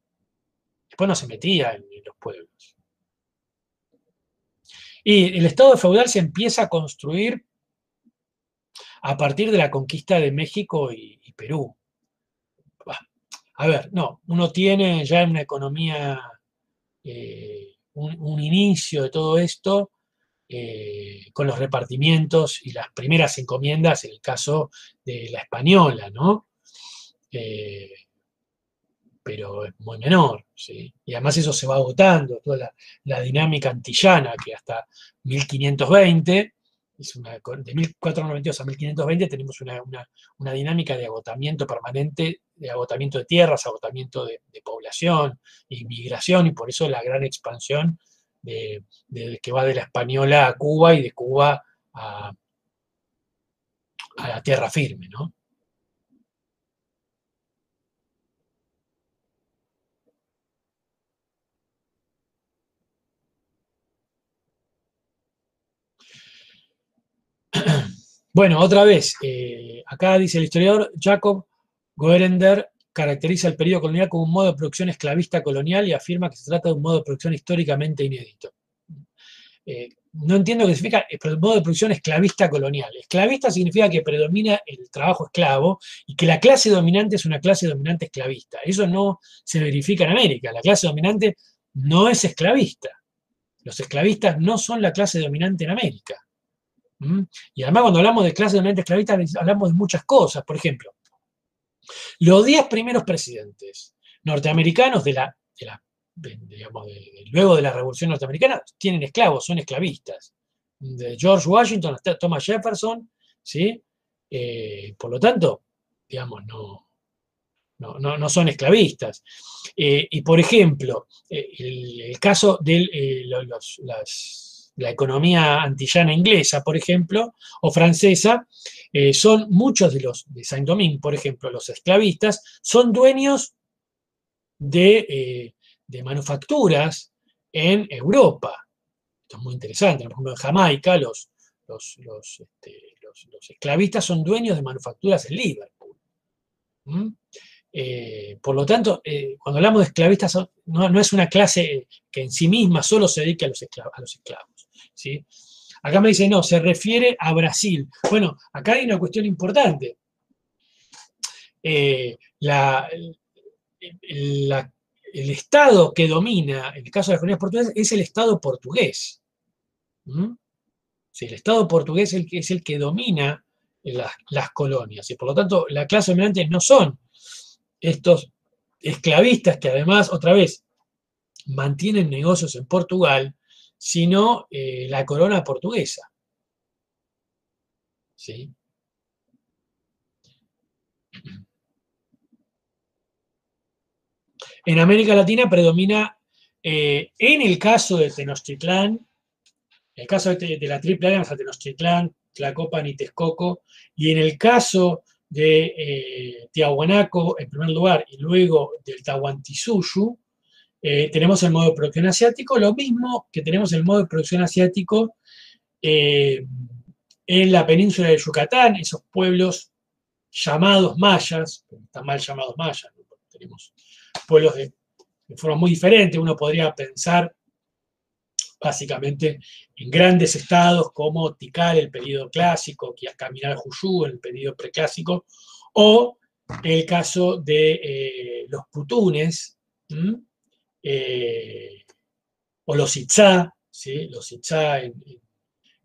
Después no se metía en los pueblos. Y el Estado feudal se empieza a construir a partir de la conquista de México y Perú. A ver, no, uno tiene ya una economía un inicio de todo esto con los repartimientos y las primeras encomiendas en el caso de la española, ¿no? Eh, pero es muy menor, ¿sí? Y además eso se va agotando, toda la dinámica antillana que hasta 1520, de 1492 a 1520 tenemos una dinámica de agotamiento permanente, de agotamiento de tierras, agotamiento de población, inmigración, y por eso la gran expansión que va de la española a Cuba y de Cuba a, a la tierra firme, ¿no? Bueno, otra vez, acá dice el historiador Jacob Goerender caracteriza el periodo colonial como un modo de producción esclavista colonial y afirma que se trata de un modo de producción históricamente inédito. No entiendo qué significa el modo de producción esclavista colonial. Esclavista significa que predomina el trabajo esclavo y que la clase dominante es una clase dominante esclavista. Eso no se verifica en América. La clase dominante no es esclavista. Los esclavistas no son la clase dominante en América. ¿Mm? Y además cuando hablamos de clase dominante esclavista hablamos de muchas cosas. Por ejemplo, los 10 primeros presidentes norteamericanos digamos, luego de la Revolución Norteamericana tienen esclavos, son esclavistas. De George Washington hasta Thomas Jefferson, ¿sí? Por lo tanto, digamos, no son esclavistas. Y por ejemplo, el caso de la economía antillana inglesa, por ejemplo, o francesa, son muchos de los de Saint-Domingue, por ejemplo, los esclavistas, son dueños de manufacturas en Europa. Esto es muy interesante. Por ejemplo, en Jamaica los esclavistas son dueños de manufacturas en Liverpool. ¿Mm? Por lo tanto, cuando hablamos de esclavistas, no es una clase que en sí misma solo se dedique a los esclavos. ¿Sí? Acá me dice, no, se refiere a Brasil. Bueno, acá hay una cuestión importante. La, la, el Estado que domina, en el caso de las colonias portuguesas, es el Estado portugués. ¿Mm? Sí, el Estado portugués es el que domina las colonias. Y por lo tanto, la clase dominante no son estos esclavistas que además, otra vez, mantienen negocios en Portugal, sino la corona portuguesa. ¿Sí? En América Latina predomina, en el caso de Tenochtitlán, en el caso de la Triple Alianza, Tenochtitlán, Tlacopan y Texcoco, y en el caso de Tiahuanaco, en primer lugar, y luego del Tahuantinsuyo, tenemos el modo de producción asiático, lo mismo que tenemos el modo de producción asiático eh, en la península de Yucatán, esos pueblos llamados mayas, están mal llamados mayas, ¿no? Tenemos pueblos de forma muy diferente, uno podría pensar básicamente en grandes estados como Tikal, el periodo clásico, Caminal Juyú, el periodo preclásico, o el caso de los putunes, eh, o los Itzá, ¿sí? Los Itzá en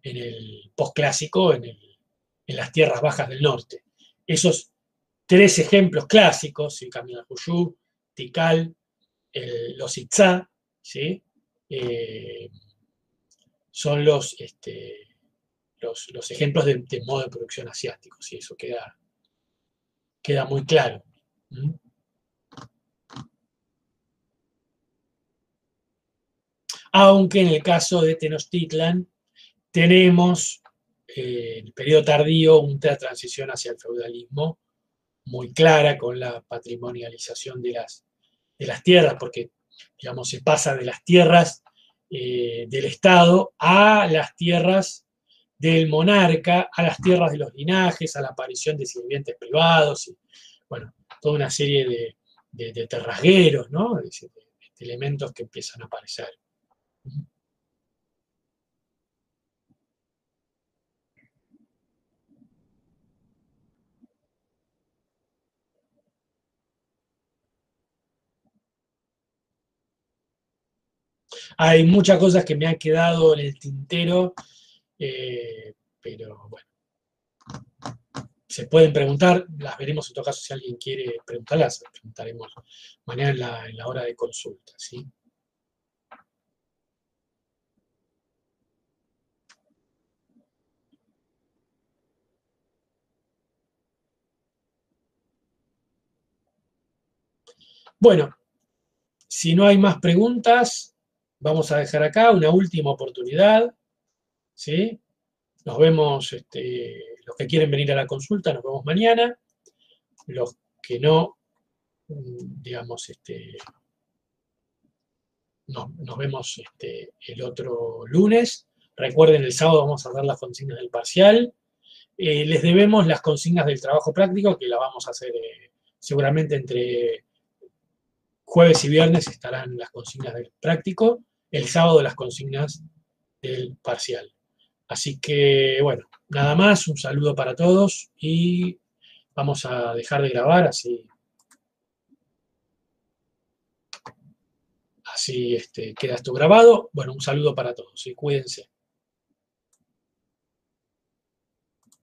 el posclásico, en las tierras bajas del norte. Esos tres ejemplos clásicos, ¿sí? Caminal Juyú, Tikal, los Itzá, ¿sí? Eh, son los ejemplos de modo de producción asiático, ¿sí? Eso queda muy claro. ¿Mm? Aunque en el caso de Tenochtitlan tenemos en el periodo tardío una transición hacia el feudalismo muy clara con la patrimonialización de las tierras, porque digamos, se pasa de las tierras del Estado a las tierras del monarca, a las tierras de los linajes, a la aparición de sirvientes privados, y, bueno, toda una serie de terrasgueros, ¿no? De elementos que empiezan a aparecer. Hay muchas cosas que me han quedado en el tintero, pero bueno, se pueden preguntar, las veremos en todo caso si alguien quiere preguntarlas, las preguntaremos mañana en la hora de consulta, ¿sí? Bueno, si no hay más preguntas, vamos a dejar acá una última oportunidad, ¿sí? Nos vemos, los que quieren venir a la consulta, nos vemos mañana. Los que no, digamos, nos vemos el otro lunes. Recuerden, el sábado vamos a dar las consignas del parcial. Les debemos las consignas del trabajo práctico, que las vamos a hacer seguramente entre jueves y viernes estarán las consignas del práctico, el sábado las consignas del parcial. Así que, bueno, nada más, un saludo para todos y vamos a dejar de grabar, así queda esto grabado. Bueno, un saludo para todos y cuídense.